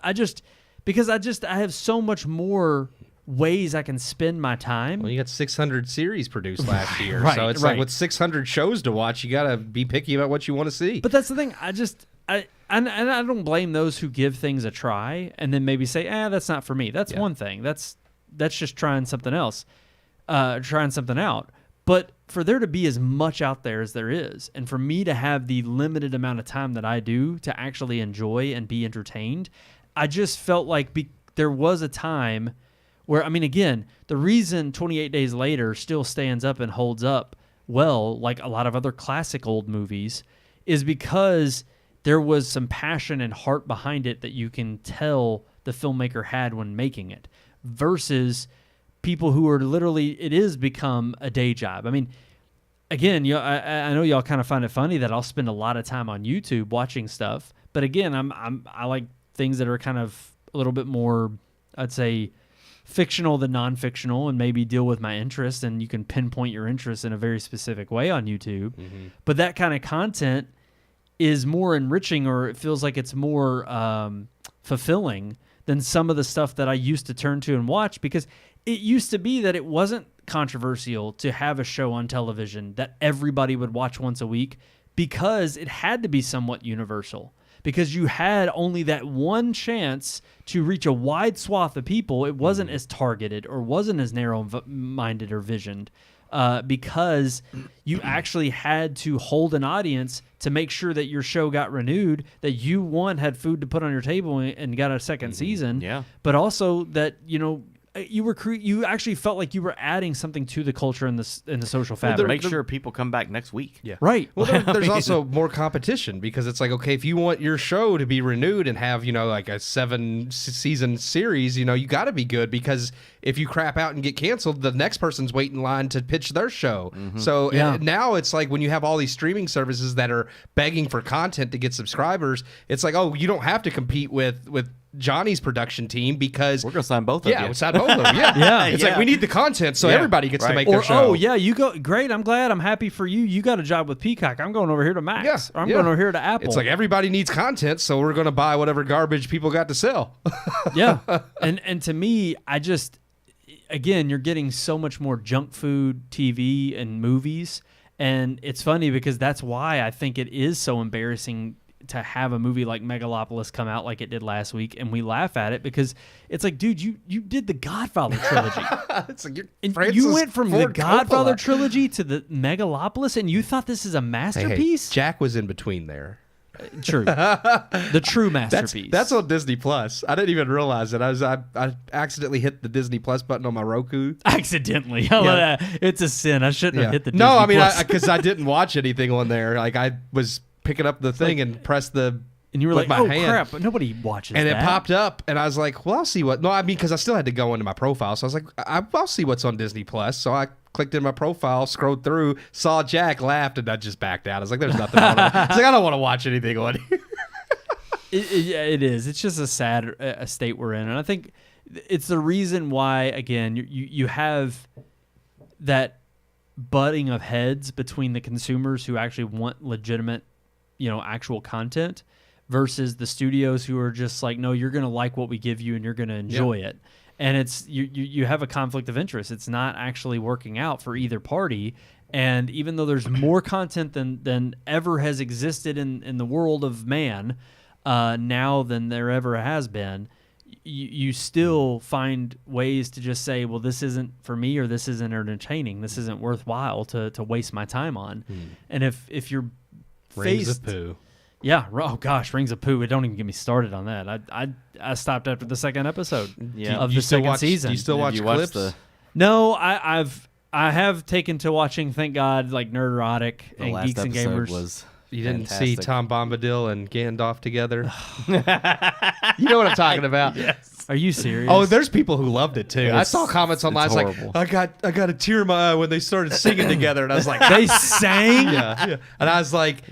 have so much more ways I can spend my time. Well, you got 600 series produced last year, right, so it's like with 600 shows to watch, you got to be picky about what you want to see. But that's the thing. I don't blame those who give things a try and then maybe say, that's not for me. That's one thing. That's just trying something else, trying something out. But for there to be as much out there as there is, and for me to have the limited amount of time that I do to actually enjoy and be entertained, I just felt like there was a time where, I mean, again, the reason 28 Days Later still stands up and holds up well, like a lot of other classic old movies, is because there was some passion and heart behind it that you can tell the filmmaker had when making it, versus people who are literally, it is become a day job. I mean, again, I know y'all kind of find it funny that I'll spend a lot of time on YouTube watching stuff, but again, I like things that are kind of a little bit more, I'd say, fictional than non-fictional, and maybe deal with my interests, and you can pinpoint your interests in a very specific way on YouTube. Mm-hmm. But that kind of content is more enriching, or it feels like it's more fulfilling than some of the stuff that I used to turn to and watch, because it used to be that it wasn't controversial to have a show on television that everybody would watch once a week, because it had to be somewhat universal. Because you had only that one chance to reach a wide swath of people. It wasn't as targeted or wasn't as narrow-minded or visioned. because you actually had to hold an audience to make sure that your show got renewed, that you, one, had food to put on your table and got a second season, but also that, you actually felt like you were adding something to the culture in the social fabric. Make sure people come back next week. Yeah. Right. Well, there's also more competition because it's like, okay, if you want your show to be renewed and have, like a 7-season series, you got to be good, because if you crap out and get canceled, the next person's waiting in line to pitch their show. So now it's like when you have all these streaming services that are begging for content to get subscribers, it's like, oh, you don't have to compete with Johnny's production team because we're gonna sign both of you. Yeah, we'll sign both of them. Yeah, it's like we need the content, so everybody gets to make their show. Oh yeah, you go. Great, I'm glad. I'm happy for you. You got a job with Peacock. I'm going over here to Max. Yeah, or I'm going over here to Apple. It's like everybody needs content, so we're gonna buy whatever garbage people got to sell. Yeah, and to me, again, you're getting so much more junk food TV and movies, and it's funny because that's why I think it is so embarrassing to have a movie like Megalopolis come out like it did last week, and we laugh at it because it's like, dude, you did the Godfather trilogy. It's like you went from the Godfather trilogy to the Megalopolis, and you thought this is a masterpiece? Hey, Jack was in between there. True. The true masterpiece. That's on Disney Plus. I didn't even realize it. I accidentally hit the Disney Plus button on my Roku. Accidentally. It's a sin. I shouldn't have hit the Disney No, I mean, Plus. because I didn't watch anything on there. Like, I was picking up the thing and pressed the... And you were like, my oh, hand. crap, but nobody watches and that. And it popped up, and I was like, well, I'll see what... No, I mean, because I still had to go into my profile. So I was like, I'll see what's on Disney Plus. So I clicked in my profile, scrolled through, saw Jack, laughed, and I just backed out. I was like, there's nothing on it. I was like, I don't want to watch anything on here. It is. It's just a sad state we're in. And I think it's the reason why, again, you have that butting of heads between the consumers who actually want legitimate, actual content versus the studios who are just like, no, you're going to like what we give you and you're going to enjoy it. And it's you have a conflict of interest. It's not actually working out for either party. And even though there's more content than ever has existed in the world of man now than there ever has been, you still find ways to just say, well, this isn't for me, or this isn't entertaining. This isn't worthwhile to waste my time on. And if you're Rings faced, of poo. Yeah. Oh gosh, Rings of Poo. Don't even get me started on that. I stopped after the second episode of the second season. Do you still watch clips? No, I have taken to watching, thank God, like Nerderotic and Geeks and Gamers. You didn't see Tom Bombadil and Gandalf together? You know what I'm talking about? Yes. Are you serious? Oh, there's people who loved it too. I saw comments online like, I got a tear in my eye when they started singing together, and I was like, they sang? Yeah. And I was like,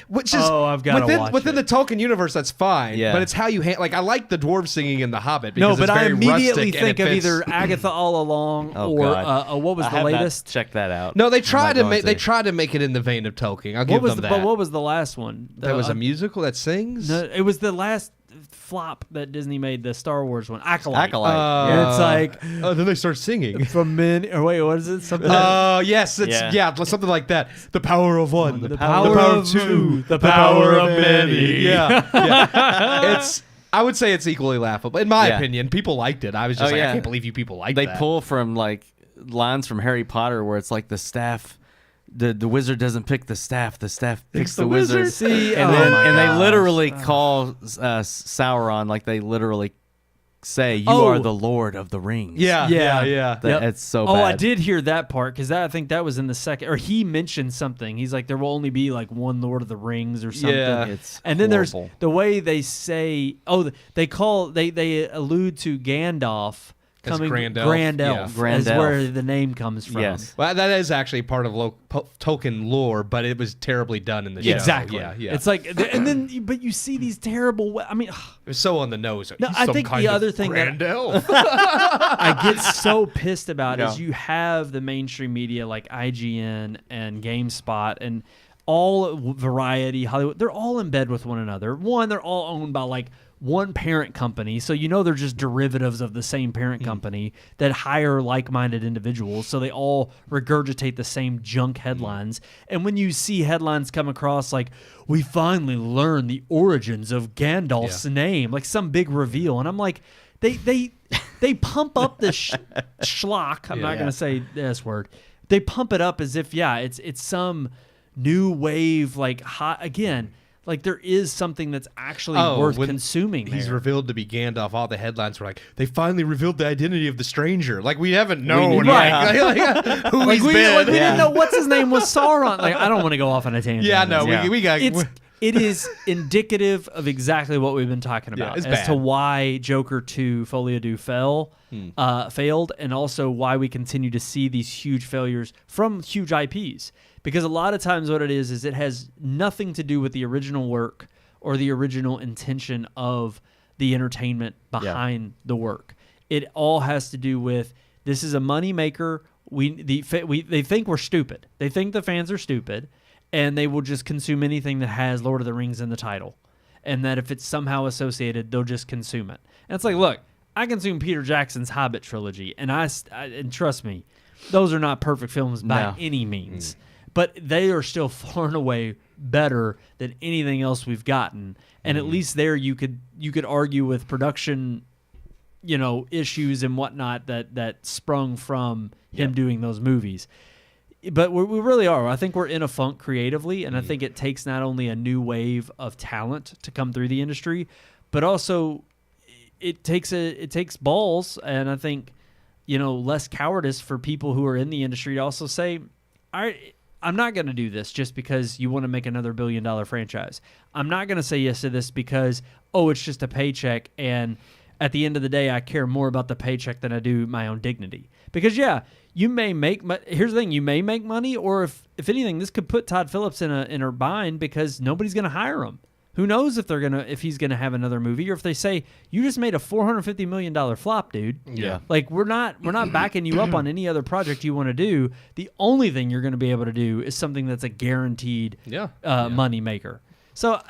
which is I've got to watch within it. the Tolkien universe, that's fine. Yeah. But it's how you like. I like the dwarves singing in The Hobbit. Because no, but it's very I immediately rustic think of either Agatha All Along or what was the latest? Check that out. No, they tried to make it in the vein of Tolkien. I'll give them that. But what was the last one? That was a musical that sings? No, it was the last flop that Disney made, the Star Wars one, Acolyte. And it's like, then they start singing from men. Or wait, what is it? Something. Yes, it's something like that. The power of one, the power of two, the power of many. Yeah. I would say it's equally laughable. In my opinion, people liked it. I was just I can't believe you people liked that. They pull from like lines from Harry Potter where it's like the staff. The wizard doesn't pick the staff picks the wizard. See, and they literally call Sauron, like they literally say, you are the Lord of the Rings. Yeah. It's so bad. Oh, I did hear that part because I think that was in the second, or he mentioned something. He's like, there will only be like one Lord of the Rings or something. Yeah, it's and then horrible. There's the way they say, they allude to Gandalf. Grand Elf is where the name comes from. Yes. Well, that is actually part of Tolkien lore, but it was terribly done in the show. Exactly. Yeah. It's like, and then, but you see these terrible. I mean, it was so on the nose. No, I think the other thing Grand Elf. I get so pissed about is you have the mainstream media like IGN and GameSpot and all Variety, Hollywood. They're all in bed with one another. One, they're all owned by like one parent company, so they're just derivatives of the same parent company that hire like-minded individuals, so they all regurgitate the same junk headlines. And when you see headlines come across like, we finally learned the origins of Gandalf's name, like some big reveal, and I'm like, they pump up this schlock, I'm not going to say this word, they pump it up as if it's some new wave, like hot again. Like there is something that's actually worth consuming. He's revealed to be Gandalf. All the headlines were like, they finally revealed the identity of the stranger. Like we haven't known who he's been. We didn't know what's his name was Sauron. Like I don't want to go off on a tangent. Yeah, no, we got. It is indicative of exactly what we've been talking about as to why Joker 2 Folie à Deux failed, and also why we continue to see these huge failures from huge IPs. Because a lot of times what it is it has nothing to do with the original work or the original intention of the entertainment behind the work. It all has to do with, this is a money maker. They think we're stupid. They think the fans are stupid, and they will just consume anything that has Lord of the Rings in the title. And that if it's somehow associated, they'll just consume it. And it's like, look, I consume Peter Jackson's Hobbit trilogy, and and trust me, those are not perfect films by any means. But they are still far and away better than anything else we've gotten. And at least there you could argue with production, issues and whatnot that sprung from him doing those movies. But we really are. I think we're in a funk creatively, and I think it takes not only a new wave of talent to come through the industry, but also it takes balls, and I think less cowardice for people who are in the industry to also say, I'm not going to do this just because you want to make another $1 billion franchise. I'm not going to say yes to this because, it's just a paycheck, and at the end of the day, I care more about the paycheck than I do my own dignity. Because, you may make here's the thing, you may make money, or if anything, this could put Todd Phillips in a bind because nobody's going to hire him. Who knows if he's gonna have another movie, or if they say you just made a $450 million flop, dude. Yeah. Like we're not backing you up on any other project you want to do. The only thing you're going to be able to do is something that's a guaranteed money maker. So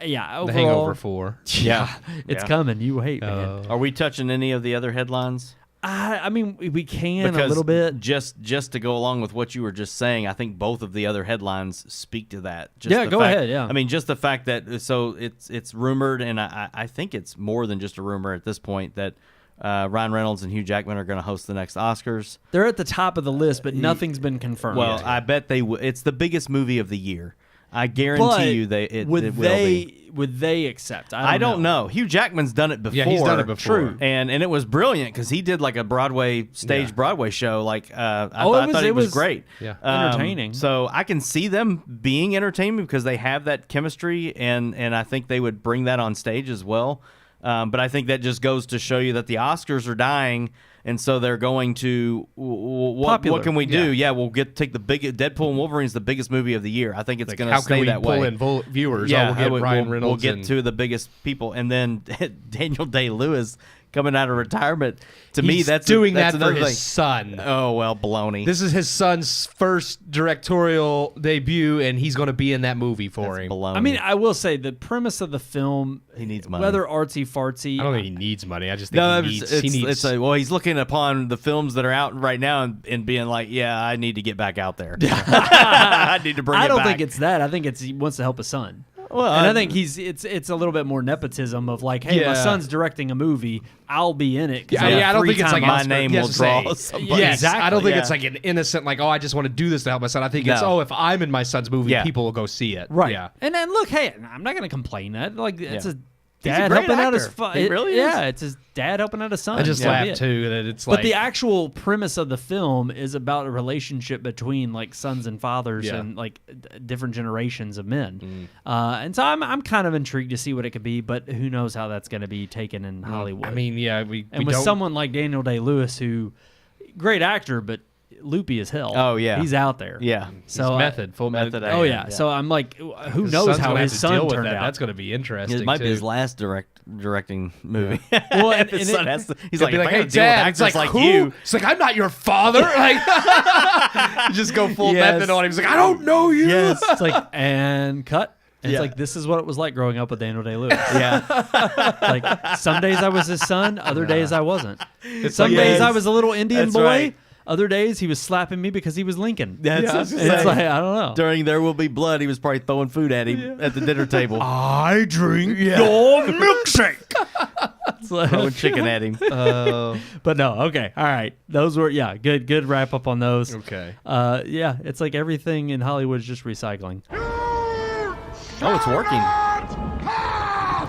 overall, The Hangover 4. Yeah, it's coming. You wait, man. Are we touching any of the other headlines? I mean, we can because a little bit. Just to go along with what you were just saying, I think both of the other headlines speak to that. Just go ahead. Yeah. I mean, just the fact that it's rumored, and I think it's more than just a rumor at this point, that Ryan Reynolds and Hugh Jackman are going to host the next Oscars. They're at the top of the list, but nothing's been confirmed. Well, I bet they will. It's the biggest movie of the year. I guarantee you it will be. Would they accept? I don't know. Hugh Jackman's done it before. Yeah, he's done it before. True. And it was brilliant because he did like a Broadway show. Like I thought it was great. Yeah. Entertaining. So I can see them being entertaining because they have that chemistry, and I think they would bring that on stage as well. But I think that just goes to show you that the Oscars are dying. And so they're going to what can we do? Yeah, we'll take the big Deadpool and Wolverine's the biggest movie of the year. I think it's going to stay that way. How can we pull in viewers? Yeah, we'll get Ryan Reynolds. We'll get to the biggest people, and then Daniel Day-Lewis coming out of retirement. To me, that's doing that's that for another his son. Oh well, baloney. This is his son's first directorial debut, and he's going to be in that movie for him. Baloney. I mean, I will say the premise of the film, he needs money. Whether artsy fartsy, I don't think he needs money. I just think he needs. He's looking upon the films that are out right now and being like, yeah, I need to get back out there. I need to bring it back. I don't think it's that. I think he wants to help his son. Well, and I think it's a little bit more nepotism of like, hey, my son's directing a movie, I'll be in it. I don't think it's like my name will draw somebody. Yes, exactly. I don't think it's like an innocent, like, I just want to do this to help my son. I think it's, if I'm in my son's movie, people will go see it. Right. Yeah. And then look, hey, I'm not going to complain that. Like, it's a dad helping out his He really is. Yeah, it's his dad helping out his son. I just laughed too that it's like. But the actual premise of the film is about a relationship between like sons and fathers and like different generations of men. And so I'm kind of intrigued to see what it could be, but who knows how that's going to be taken in Hollywood. I mean, with someone like Daniel Day-Lewis, who great actor, but loopy as hell. Oh yeah, he's out there. Yeah, so full method. Oh yeah. So I'm like, who knows how his son turned out? That's going to be interesting. It might be his last directing movie. Well, and his son has to, he's like, hey Dad, it's like who? You. It's like I'm not your father. Like, just go full method on him. He's like, I don't know you. Yes. It's like and cut. And it's like, this is what it was like growing up with Daniel Day-Lewis. Yeah. Like some days I was his son, other days I wasn't. Some days I was a little Indian boy. Right. Other days he was slapping me because he was Lincoln. It's like, I don't know. During There Will Be Blood, he was probably throwing food at him at the dinner table. I drink your milkshake. Throwing chicken at him. But no, okay, all right. Those were good wrap up on those. Okay. It's like everything in Hollywood is just recycling. Oh, it's working.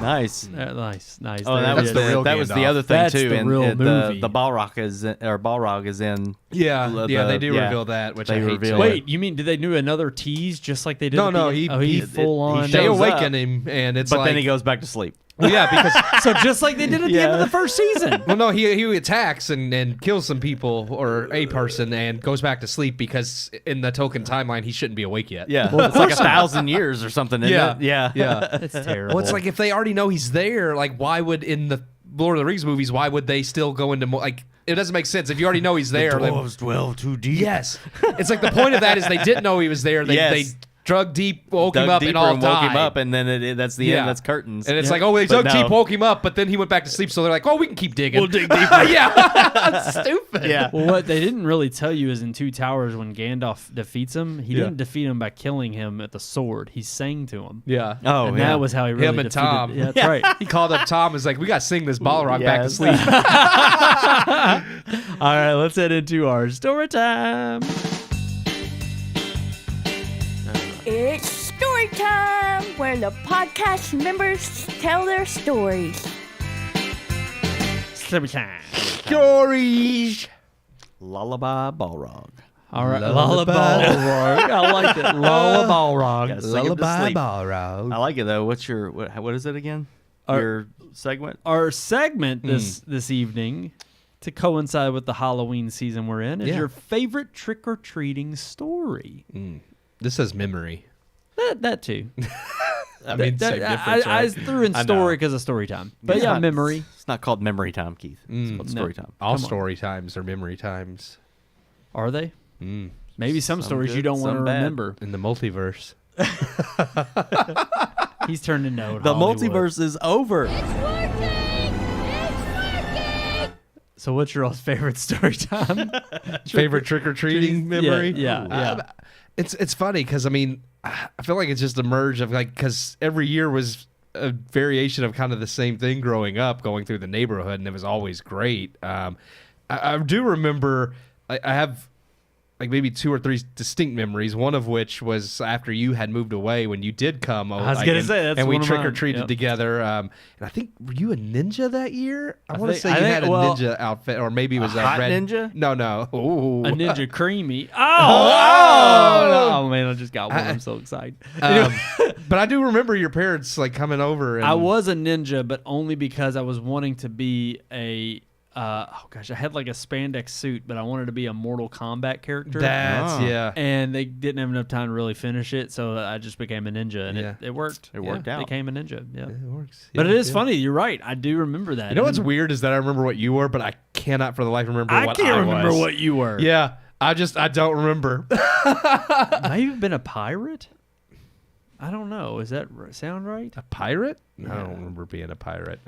Nice. Nice. Oh, There that it was is. the real the other thing That's too. the and real movie. the Balrog is in. Yeah, they do yeah. reveal that, which They I hate. reveal too. it. Wait, you mean did they do another tease just like they did? No, at the no, end? he full on. he They shows awaken up. him, and it's But like, then he goes back to sleep. well, yeah, because So just like they did at the end of the first season. well, no, he attacks and kills some people or a person and goes back to sleep because in the token timeline he shouldn't be awake yet. Yeah, it's like 1,000 years or something. Isn't Yeah. it? Yeah, yeah. It's terrible. Well, it's like if they already know he's there, like why would in the Lord of the Rings movies, why would they still go into more? Like it doesn't make sense if you already know he's there. dwell too deep. Yes, it's like the point of that is they didn't know he was there. They Yes. drug deep, woke Dug him up, deeper and all woke died. him up, and then that's the Yeah. end. That's curtains. And it's Yeah. like, oh, they But dug deep, no. woke him up, but then he went back to sleep. So they're like, oh, we can keep digging. We'll dig deeper. Yeah, stupid. Yeah. Well, what they didn't really tell you is in Two Towers when Gandalf defeats him, he Yeah. didn't defeat him by killing him at the sword. He sang to him. Yeah. Oh, and yeah. that was how he really Him and defeated. Tom. Yeah, that's right. He called up Tom. Is like, we got to sing this Balrog back to Yes. sleep. All right, let's head into our story time. It's story time, where the podcast members tell their stories. Story time. Stories. Lullaby Balrog. All right, Lullaby. Balrog. I like it. Lullaby Balrog. Gotta sing him to sleep. Balrog. I like it though. What is it again? Our- Your segment? Our segment this evening, to coincide with the Halloween season we're in, is Yeah. your favorite trick or treating story. This says memory. That too. I mean, same difference, I right? threw in I know. story because of story time, but It's yeah, not- memory. It's not called memory time, Keith. It's called story time. All Come on. story times are memory times. Are they? Maybe some stories you good, don't want to some bad. remember. In the multiverse. He's turned into Hollywood. The multiverse is over. So what's your all's favorite story time? Favorite trick or treating memory? Yeah. It's funny because I mean, I feel like it's just a merge of like because every year was a variation of kind of the same thing growing up, going through the neighborhood, and it was always great. I do remember I have like maybe 2 or 3 distinct memories. One of which was after you had moved away when you did come. I was gonna say, that's and we one of trick or mine. treated Yep. together. And I think were you a ninja that year? I want to think- say I you think- had a well, ninja outfit, or maybe it was a hot red ninja? No. Ooh. A Ninja Creamy. Oh, man, I just got one. I'm so excited. But I do remember your parents like coming over. And I was a ninja, but only because I was wanting to be a. I had like a spandex suit, but I wanted to be a Mortal Kombat character. That's Oh. yeah. And they didn't have enough time to really finish it, so I just became a ninja, and Yeah. it worked. It worked out. Became a ninja. Yeah. It works. But Yeah, it is yeah. funny. You're right. I do remember that. You know what's weird is that I remember what you were, but I cannot for the life remember I what can't I remember was. what you were. Yeah, I don't remember. Have you been a pirate? I don't know. Is that sound right? A pirate? I don't remember being a pirate.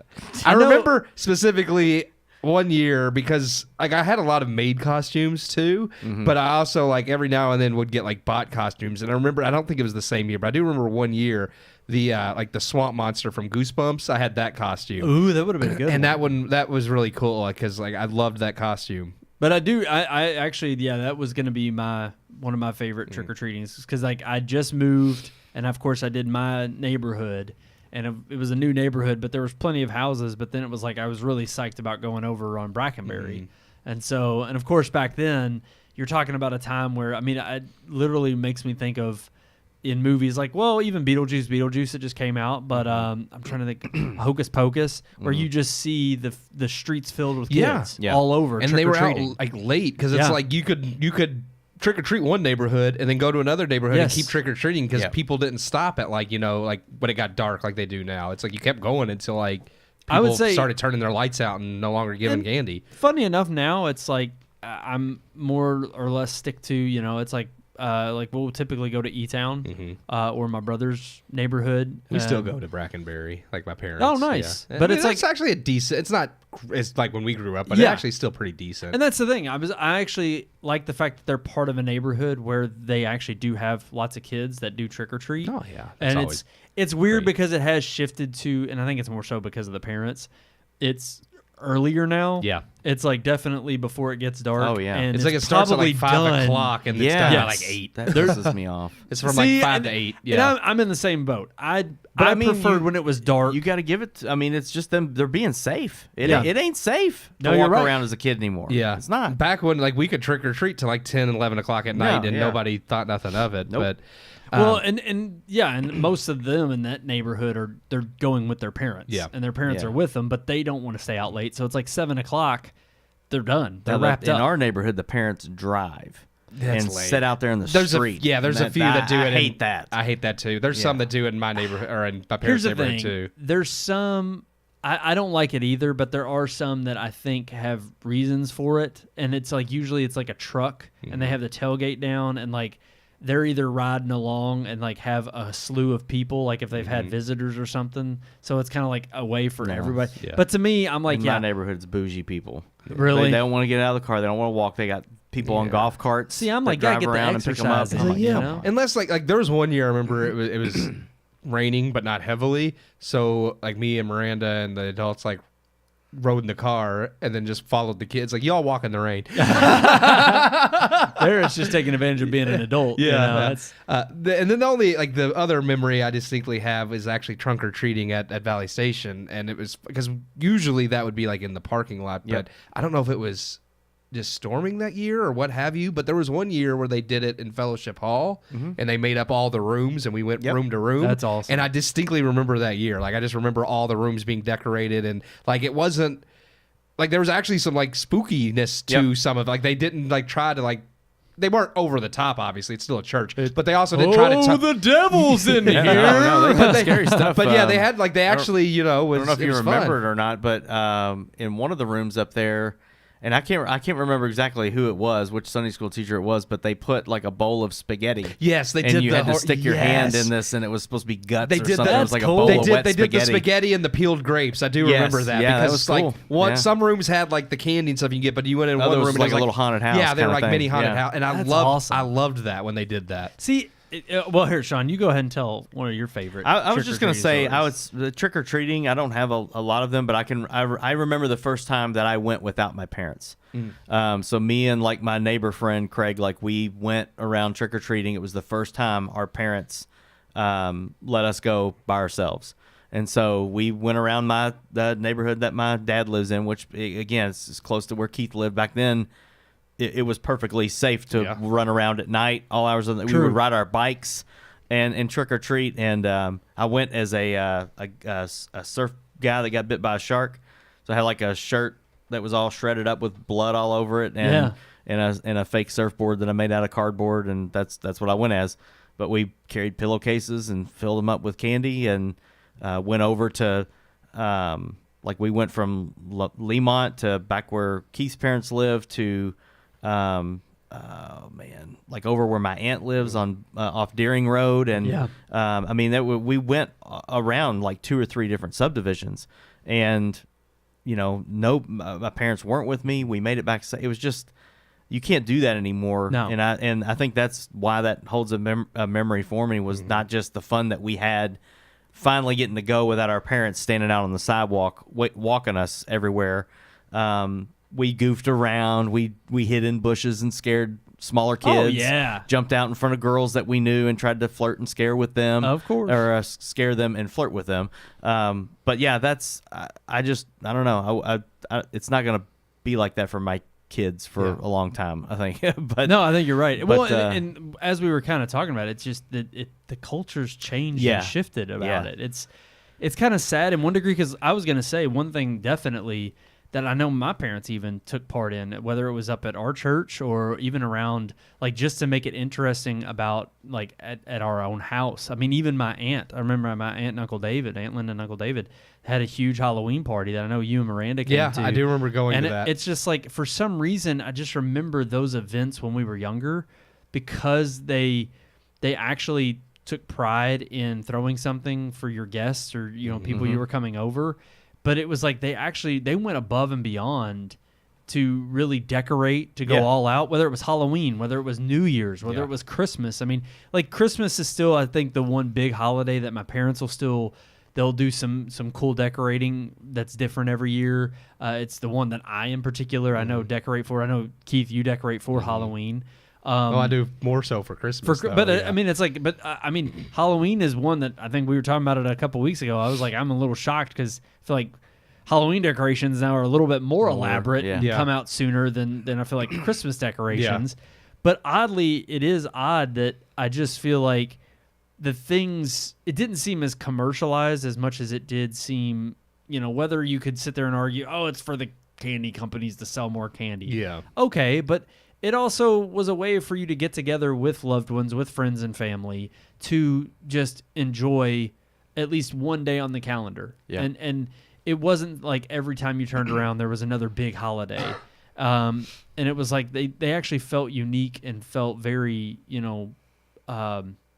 I I know- remember specifically one year because like I had a lot of maid costumes too, but I also like every now and then would get like bought costumes. And I remember I don't think it was the same year, but I do remember one year the like the swamp monster from Goosebumps. I had that costume. Ooh, that would have been good. And that was really cool because like I loved that costume. But I actually, that was going to be one of my favorite trick or treatings because like I just moved, and of course I did my neighborhood, and it was a new neighborhood, but there was plenty of houses. But then it was like I was really psyched about going over on Brackenberry, and of course back then you're talking about a time where it literally makes me think of in movies like even Beetlejuice it just came out, but I'm trying to think Hocus Pocus, where you just see the streets filled with kids Yeah. all over, And they were out trick-or-treating. like late because it's Yeah. like you could trick or treat one neighborhood and then go to another neighborhood Yes. and keep trick or treating because Yeah. people didn't stop at like when it got dark like they do now. It's like you kept going until like people I would say- started turning their lights out and no longer giving candy. Funny enough, now it's like I'm more or less stick to it's like we'll typically go to E-Town or my brother's neighborhood. We still go to Brackenberry, like my parents. Oh, nice. Yeah. But I mean, it's like- actually a decent. It's not as like when we grew up, but Yeah. it's actually still pretty decent. And that's the thing. I actually like the fact that they're part of a neighborhood where they actually do have lots of kids that do trick or treat. Oh, yeah. That's And always it's weird great. because it has shifted to, and I think it's more so because of the parents. it's earlier now. Yeah. It's like definitely before it gets dark. Oh, yeah. And It's like it starts at probably like 5 done. o'clock and it's Yeah. done by Yes. like 8. That pisses me off. It's from See, like 5 and- to 8. And Yeah. I'm in the same boat. I I mean, preferred when it was dark. You got to give it. I mean, it's just them. They're being safe. It ain't safe No, to you're walk right. around as a kid anymore. Yeah. It's not. Back when like we could trick or treat till like 10, 11 o'clock at night and yeah. nobody thought nothing of it. Nope. But Well, and most of them in that neighborhood they're going with their parents. Yeah. And their parents Yeah. are with them, but they don't want to stay out late. So it's like 7 o'clock. They're done. They're Now, wrapped in up. our neighborhood, the parents drive That's and late. sit out there in the there's street. there's a few that do it. I in- hate that. I hate that too. There's some that do it in my neighborhood or in my Here's parents' the neighborhood thing. too. There's some I don't like it either, but there are some that I think have reasons for it. And it's like usually it's like a truck and they have the tailgate down and like they're either riding along and like have a slew of people, like if they've had visitors or something. So it's kind of like a way for everybody. Yeah. But to me, I'm like, in yeah, my neighborhood, it's bougie people. Really? They don't want to get out of the car. They don't want to walk. They got people on golf carts. See, I'm that like, gotta drive get the around and pick 'em up. exercise in, I'm like, you come know? on. Unless like there was one year I remember it was raining but not heavily. So like me and Miranda and the adults like rode in the car and then just followed the kids. Like y'all walk in the rain. there it's just taking advantage of being an adult. you know, that's- And then the only like the other memory I distinctly have is actually trunk or treating at Valley Station, and it was because usually that would be like in the parking lot, Yep. but I don't know if it was just storming that year or what have you. But there was one year where they did it in Fellowship Hall, and they made up all the rooms, and we went room to room. That's awesome. And I distinctly remember that year. Like I just remember all the rooms being decorated, and like it wasn't like there was actually some like spookiness to some of like they didn't like try to like. They weren't over the top, obviously. It's still a church, but they also didn't try to. the devil's in here. No, they had But scary stuff. But yeah, they had like they I don't- actually, you know, was, I don't know if it you was remember fun. it or not, but in one of the rooms up there, and I can't remember exactly who it was, which Sunday school teacher it was, but they put like a bowl of spaghetti. Yes, they and did. you the had to hor- stick your hand yes. in this, and it was supposed to be guts. They or did something. that. It was like That's a bowl They of did. wet They did spaghetti. the spaghetti and the peeled grapes. I do Yes, remember that yeah, that because was like cool. one Yeah. some rooms had like the candy and stuff you can get, but you went in Others one room was and like it a was little haunted house Yeah, they were kinda like thing. mini haunted Yeah. house, and That's awesome. I loved that when they did that. See, well, here, Sean, you go ahead and tell one of your favorite. I was just gonna say, trick-or-treating the trick or treating. I don't have a lot of them, but I remember the first time that I went without my parents. So me and like my neighbor friend Craig, like we went around trick or treating. It was the first time our parents let us go by ourselves, and so we went around the neighborhood that my dad lives in, which again is close to where Keith lived back then. It was perfectly safe to run around at night, all hours of the We would ride our bikes and trick or treat. And I went as a surf guy that got bit by a shark, so I had like a shirt that was all shredded up with blood all over it, and a fake surfboard that I made out of cardboard, and that's what I went as. But we carried pillowcases and filled them up with candy, and went over to like we went from Lemont to back where Keith's parents lived to like over where my aunt lives on off Deering Road, and I mean we went around like 2 or 3 different subdivisions, and you know, my parents weren't with me. We made it back. It was just, you can't do that anymore. No. And I think that's why that holds a memory for me, was not just the fun that we had finally getting to go without our parents standing out on the sidewalk walking us everywhere. We goofed around. We hid in bushes and scared smaller kids. Oh, yeah. Jumped out in front of girls that we knew and tried to flirt and scare with them. Of course. Or scare them and flirt with them. But yeah, that's, I don't know. It's not going to be like that for my kids for a long time, I think. But No, I think you're right. but, Well, and as we were kind of talking about, it's just that the culture's changed and shifted about it. It's kind of sad in one degree, because I was going to say one thing definitely that I know my parents even took part in, whether it was up at our church or even around, like, just to make it interesting about, like, at our own house. I mean, even my aunt, I remember my aunt and Uncle David, Aunt Linda and Uncle David, had a huge Halloween party that I know you and Miranda came to. Yeah, I do remember going to that. It's just like, for some reason, I just remember those events when we were younger, because they actually took pride in throwing something for your guests or, you know, people you were coming over. But it was like they went above and beyond to really decorate, to go all out, whether it was Halloween, whether it was New Year's, whether it was Christmas. I mean, like, Christmas is still, I think, the one big holiday that my parents will still they'll do some cool decorating that's different every year. It's the one that I in particular I know decorate for. I know Keith, you decorate for Halloween. I do more so for Christmas. I mean, it's like, I mean, Halloween is one that I think we were talking about it a couple weeks ago. I was like, I'm a little shocked because I feel like Halloween decorations now are a little bit more elaborate and come out sooner than I feel like Christmas decorations. Yeah. But oddly, it is odd that I just feel like the things, it didn't seem as commercialized as much as it did seem, whether you could sit there and argue, oh, it's for the candy companies to sell more candy. Yeah. Okay, but it also was a way for you to get together with loved ones, with friends and family, to just enjoy at least one day on the calendar. Yeah. And it wasn't like every time you turned around there was another big holiday. And it was like they actually felt unique and felt very,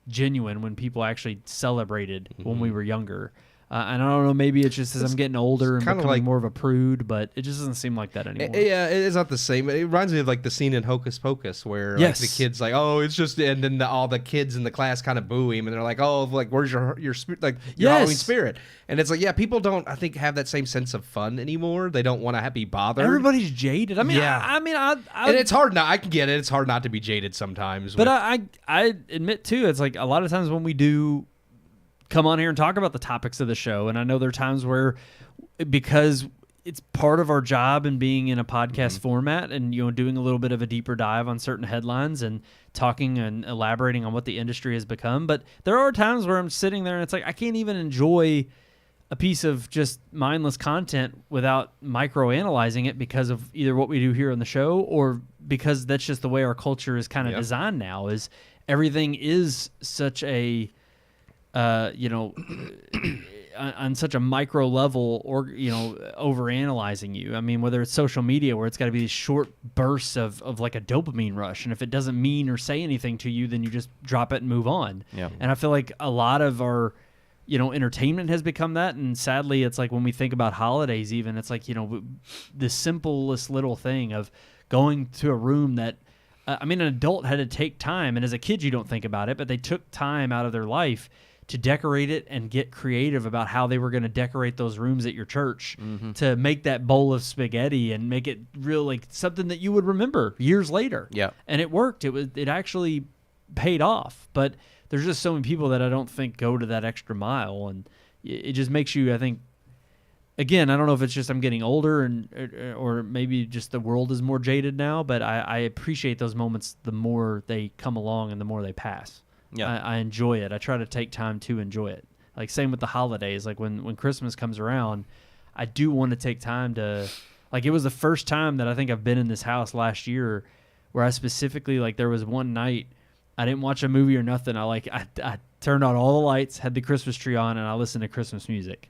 genuine when people actually celebrated when we were younger. And I don't know, maybe it's just as I'm getting older and becoming like, more of a prude, but it just doesn't seem like that anymore. Yeah, it is not the same. It reminds me of like the scene in Hocus Pocus where like the kid's like, oh, it's just, and then all the kids in the class kind of boo him, and they're like, oh, like where's your like your Halloween spirit? And it's like, yeah, people don't, I think, have that same sense of fun anymore. They don't want to be bothered. Everybody's jaded. I mean, I and it's hard not. I can get it. It's hard not to be jaded sometimes. But I admit too, it's like a lot of times when we do come on here and talk about the topics of the show, and I know there are times where, because it's part of our job and being in a podcast format and doing a little bit of a deeper dive on certain headlines and talking and elaborating on what the industry has become, but there are times where I'm sitting there and it's like I can't even enjoy a piece of just mindless content without micro-analyzing it because of either what we do here on the show or because that's just the way our culture is kind of designed now, is everything is such a on such a micro level, or over analyzing you. I mean, whether it's social media where it's got to be these short bursts of like a dopamine rush, and if it doesn't mean or say anything to you, then you just drop it and move on. Yeah. And I feel like a lot of our entertainment has become that, and sadly it's like when we think about holidays even, it's like the simplest little thing of going to a room that an adult had to take time, and as a kid you don't think about it, but they took time out of their life to decorate it and get creative about how they were going to decorate those rooms at your church to make that bowl of spaghetti and make it real, like something that you would remember years later. Yeah. And it worked. It actually paid off. But there's just so many people that I don't think go to that extra mile, and it just makes you, I think, again, I don't know if it's just I'm getting older or maybe just the world is more jaded now, but I appreciate those moments the more they come along and the more they pass. Yeah, I enjoy it. I try to take time to enjoy it. Like same with the holidays. Like when Christmas comes around, I do want to take time to, like, it was the first time that I think I've been in this house last year where I specifically, like, there was one night I didn't watch a movie or nothing. I turned on all the lights, had the Christmas tree on, and I listened to Christmas music.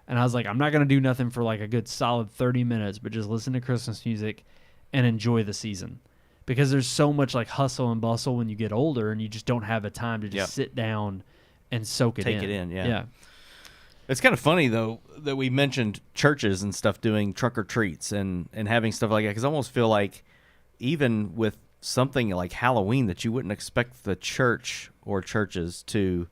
And I was like, I'm not going to do nothing for like a good solid 30 minutes, but just listen to Christmas music and enjoy the season. Because there's so much like hustle and bustle when you get older, and you just don't have the time to just sit down and soak it in. Take it in, yeah. It's kind of funny, though, that we mentioned churches and stuff doing trunk or treats and having stuff like that, because I almost feel like even with something like Halloween that you wouldn't expect the church or churches to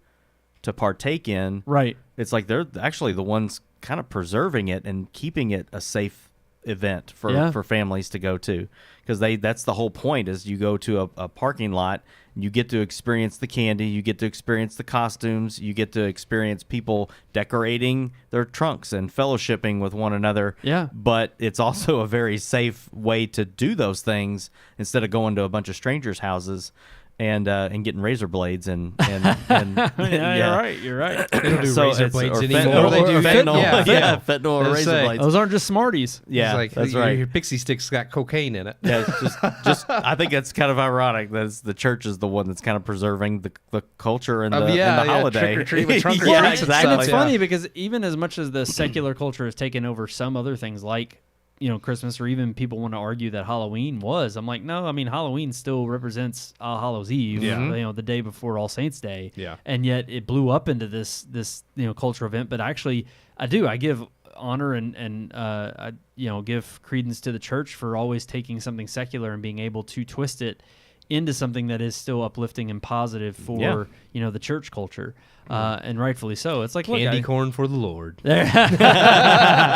partake in, right? It's like they're actually the ones kind of preserving it and keeping it a safe event for families to go to, because that's the whole point, is you go to a parking lot, you get to experience the candy, you get to experience the costumes, you get to experience people decorating their trunks and fellowshipping with one another. Yeah. But it's also a very safe way to do those things instead of going to a bunch of strangers' houses and getting razor blades and you're right. They don't do razor blades anymore. Fentanyl, They do fentanyl. Fentanyl or razor blades. Those aren't just Smarties. Yeah, like, that's right. Your pixie stick's got cocaine in it. Yeah, it's just I think that's kind of ironic that the church is the one that's kind of preserving the culture and the holiday. Trick or treat with trunk or Yeah, treats. exactly. And it's funny because even as much as the secular culture has taken over some other things like Christmas, or even people want to argue that Halloween was, I'm like, no, Halloween still represents All Hallows Eve, the day before All Saints Day. Yeah. And yet it blew up into this cultural event. But actually, I give honor and I give credence to the church for always taking something secular and being able to twist it into something that is still uplifting and positive for the church culture, and rightfully so. It's like Candy corn for the Lord.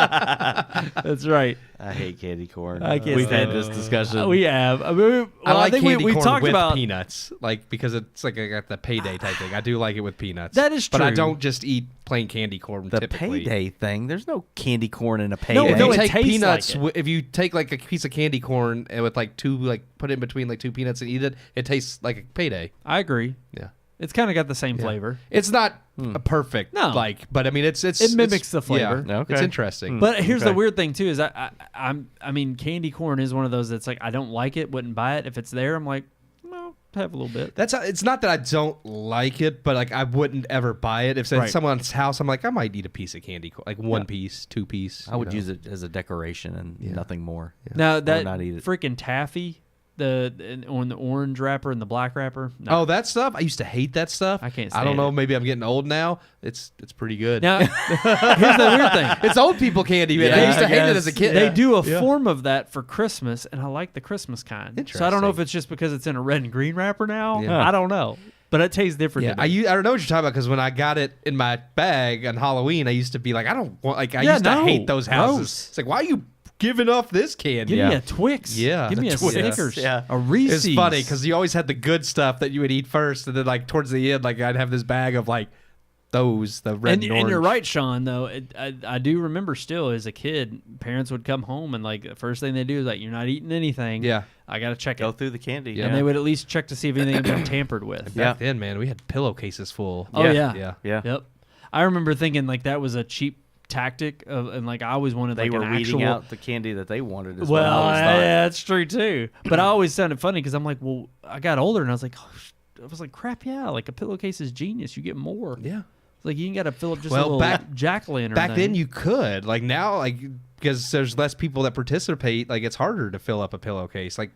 That's right. I hate candy corn. I can't We've stand had this discussion. We have. I mean, I like think candy we corn talked with about peanuts, like because it's like the payday type thing. I do like it with peanuts. That is but I true. don't just eat plain candy corn. The typically. payday thing. There's no candy corn in a payday. No, If you it take tastes peanuts, like it. if you take like a piece of candy corn and with like put it in between like 2 peanuts and eat it, it tastes like a payday. I agree. Yeah. It's kind of got the same flavor. It's not a perfect, No. but I mean, it mimics the flavor. Yeah, Okay. it's interesting. But here's the Okay. weird thing too is I mean candy corn is one of those that's like I don't like it, wouldn't buy it. If it's there, I'm like, well, have a little bit. It's not that I don't like it, but like I wouldn't ever buy it. If it's at Right. someone's house, I'm like, I might eat a piece of candy corn, like one piece, 2 piece. I would use it as a decoration and nothing more. Now would that not eat it. freaking taffy, on the orange wrapper and the black wrapper. No. Oh, that stuff! I used to hate that stuff. I can't I don't stand know. it. Maybe I'm getting old now. It's pretty good. Now here's the weird thing. It's old people candy, man. I Yeah, used to I hate it guess. as a kid. They do a form of that for Christmas, and I like the Christmas kind. So I don't know if Interesting. it's just because it's in a red and green wrapper now. Yeah. I don't know, but it tastes different. Yeah, to me. I don't know what you're talking about because when I got it in my bag on Halloween, I used to be like, I don't want. Like I Yeah, used to no, hate those houses. gross. It's like, why are you giving off this candy? Give me a Twix. Yeah, Give the me a Twix. Snickers. Yeah. A Reese's. It's funny because you always had the good stuff that you would eat first, and then like towards the end, like I'd have this bag of like the red and orange. And you're right, Sean. Though I do remember still as a kid, parents would come home and like the first thing they do is like, you're not eating anything. Yeah. I gotta check Go it. through the candy. And they would at least check to see if anything had been tampered with. Back then, man, we had pillowcases full. Oh yeah. Yeah. Yep. I remember thinking like that was a cheap tactic and like I always wanted They like were an weeding actual. out the candy that they wanted. Is Well, what I always thought. yeah, that's true too. But I always sounded funny because I'm like, well, I got older and I was like, I was like, crap, yeah, like a pillowcase is genius. You get more. Yeah. It's like you ain't got to fill up just Well, a little back- jack-o'-lantern Back thing. then, you could. Like now, like because there's less people that participate, like it's harder to fill up a pillowcase. Like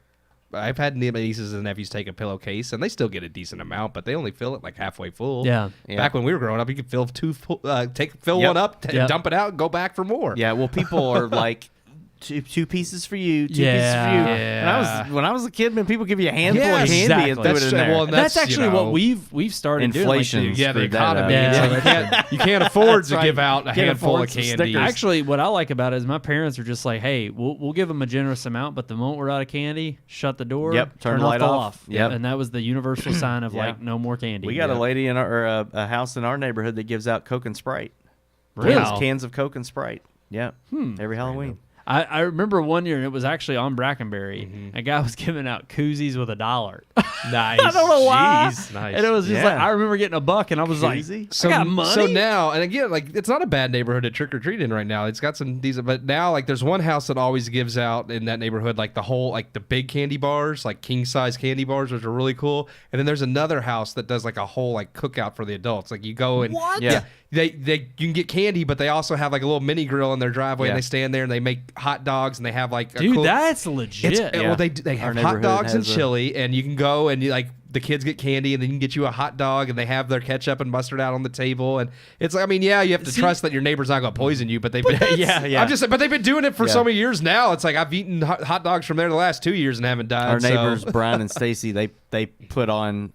I've had nieces and nephews take a pillowcase, and they still get a decent amount, but they only fill it like halfway full. Yeah. Back when we were growing up, you could fill fill Yep. one up, Yep. dump it out, and go back for more. Yeah, well, people are like, two pieces for you, two pieces for you. Yeah. And when I was a kid, man, people give you a handful Yeah, of candy exactly. and threw it in there. well, That's actually you know, what we've started Inflation. doing. Like, Yeah, the Screwed that up. economy. Yeah. So you can't afford to right. give out a Can't handful afford of some candy. Snickers. Actually, what I like about it is my parents are just like, hey, we'll give them a generous amount, but the moment we're out of candy, shut the door, Yep, turn the off light the off. Yep. And that was the universal sign of Yeah. like no more candy. We got a lady in a house in our neighborhood that gives out Coke and Sprite. Really? Cans of Coke and Sprite. Yeah. Every Halloween. I remember one year, and it was actually on Brackenberry. A guy was giving out koozies with $1. Nice. I don't know why. Jeez, nice. And it was just Yeah. like, I remember getting $1, and I was Koozie? like, I got money. So now, and again, like it's not a bad neighborhood to trick or treat in right now. It's got some decent, but now like there's one house that always gives out in that neighborhood like the whole like the big candy bars, like king size candy bars, which are really cool. And then there's another house that does like a whole like cookout for the adults. Like you go and Yeah. They you can get candy, but they also have like a little mini grill in their driveway, and Yeah. they stand there and they make hot dogs, and they have like a Dude, cool, that's legit. Well, they Our have hot neighborhood dogs and has a- chili, and you can go and like the kids get candy, and then you can get you a hot dog, and they have their ketchup and mustard out on the table, and it's like, I mean, yeah, you have to trust that your neighbor's not going to poison you, but they've been, yeah. I'm just, but they've been doing it for Yeah. so many years now. It's like I've eaten hot dogs from there the last 2 years and haven't died. Our so- neighbors, Brian and Stacy, they put on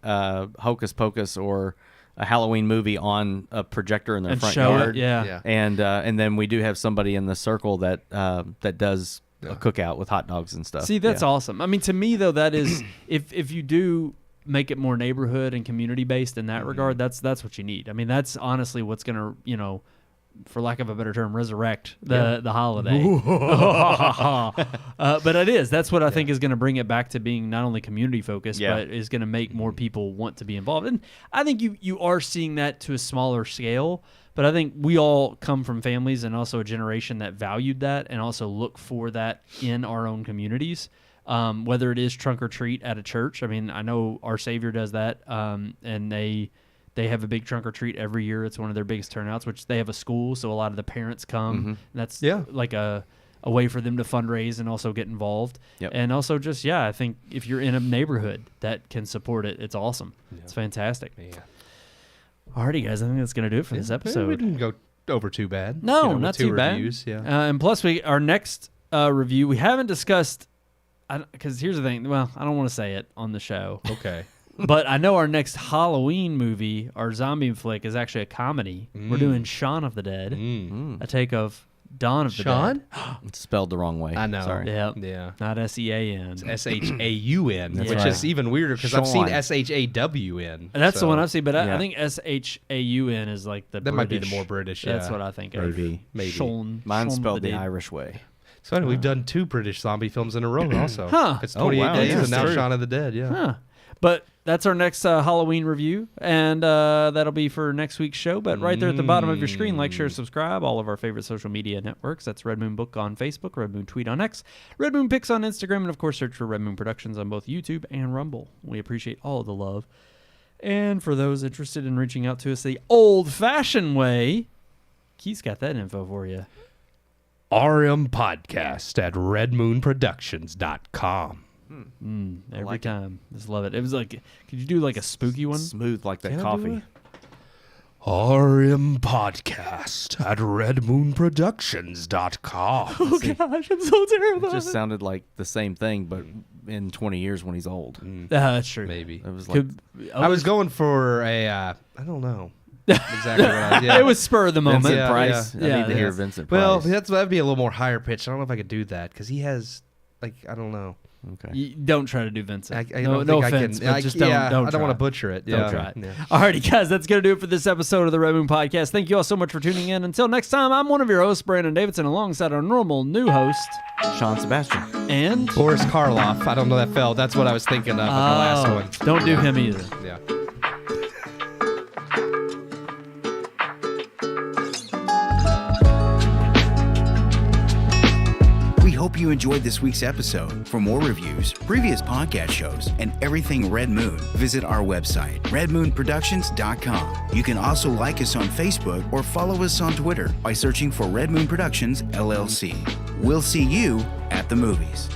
Hocus Pocus or a Halloween movie on a projector in their and front show yard. it. Yeah. Yeah. And then we do have somebody in the circle that does a cookout with hot dogs and stuff. See, that's Yeah. awesome. I mean, to me though, that is if you do make it more neighborhood and community based in that regard, that's what you need. I mean, that's honestly what's gonna, for lack of a better term, resurrect the holiday. But it is. That's what I think is going to bring it back to being not only community focused, Yeah. but is going to make more people want to be involved. And I think you are seeing that to a smaller scale. But I think we all come from families and also a generation that valued that and also look for that in our own communities. Whether it is trunk or treat at a church. I mean, I know Our Savior does that, and they have a big trunk or treat every year. It's one of their biggest turnouts, which they have a school, so a lot of the parents come. And that's like a way for them to fundraise and also get involved. Yep. And also just, I think if you're in a neighborhood that can support it, it's awesome. It's fantastic. Yeah. Alrighty, guys, I think that's going to do it for this We episode. didn't go over too bad. No, with not two too bad. reviews, Yeah. And plus, our next review, we haven't discussed because here's the thing. Well, I don't want to say it on the show. Okay. But I know our next Halloween movie, our zombie flick, is actually a comedy. We're doing Shaun of the Dead, a take of Dawn of the Dead. It's spelled the wrong way. I know. Sorry. Yep. Yeah. Not S-E-A-N. SHAUN, which right. is even weirder because I've seen Sean. And SHAWN. that's the one I've seen, but Yeah. I think S-H-A-U-N is like the That British. might be the more British. That's yeah. what I think Maybe. of. Maybe. Shaun Mine's of spelled the Dead. Irish way. So anyway, we've done 2 British zombie films in a row also. Huh. It's Oh, 28 wow, days yeah, and now true. Shaun of the Dead. Yeah. Huh. But that's our next Halloween review, and that'll be for next week's show. But right there at the bottom of your screen, like, share, subscribe, all of our favorite social media networks. That's Red Moon Book on Facebook, Red Moon Tweet on X, Red Moon Pics on Instagram, and, of course, search for Red Moon Productions on both YouTube and Rumble. We appreciate all of the love. And for those interested in reaching out to us the old-fashioned way, Keith's got that info for you. RMPodcast at redmoonproductions.com. Every like it. time. Just love it. It was like, could you do like a spooky one? Smooth like that Can I do coffee. it? RMPodcast at redmoonproductions.com. Oh, gosh, I'm so terrible. It just sounded like the same thing, but in 20 years when he's old. That's true. Maybe. It was like, I was going for a, I don't know. Exactly what I was, yeah. It was spur of the moment. Vincent Yeah, Price. yeah. I need to Yeah, hear yes. Vincent Price. Well, that'd be a little more higher pitch. I don't know if I could do that because he has, like, I don't know. Okay. You don't try to do Vincent. I no don't think offense, I can. but just don't. I don't try. want to butcher it. Don't Yeah. try it. Yeah. Alrighty, guys, that's going to do it for this episode of the Red Moon Podcast. Thank you all so much for tuning in. Until next time, I'm one of your hosts, Brandon Davidson, alongside our normal new host, Sean Sebastian. and... Boris Karloff. I don't know that fell. That's what I was thinking of with the last one. Don't do him either. Yeah. We hope you enjoyed this week's episode. For more reviews, previous podcast shows, and everything Red Moon, visit our website, redmoonproductions.com. You can also like us on Facebook or follow us on Twitter by searching for Red Moon Productions, LLC. We'll see you at the movies.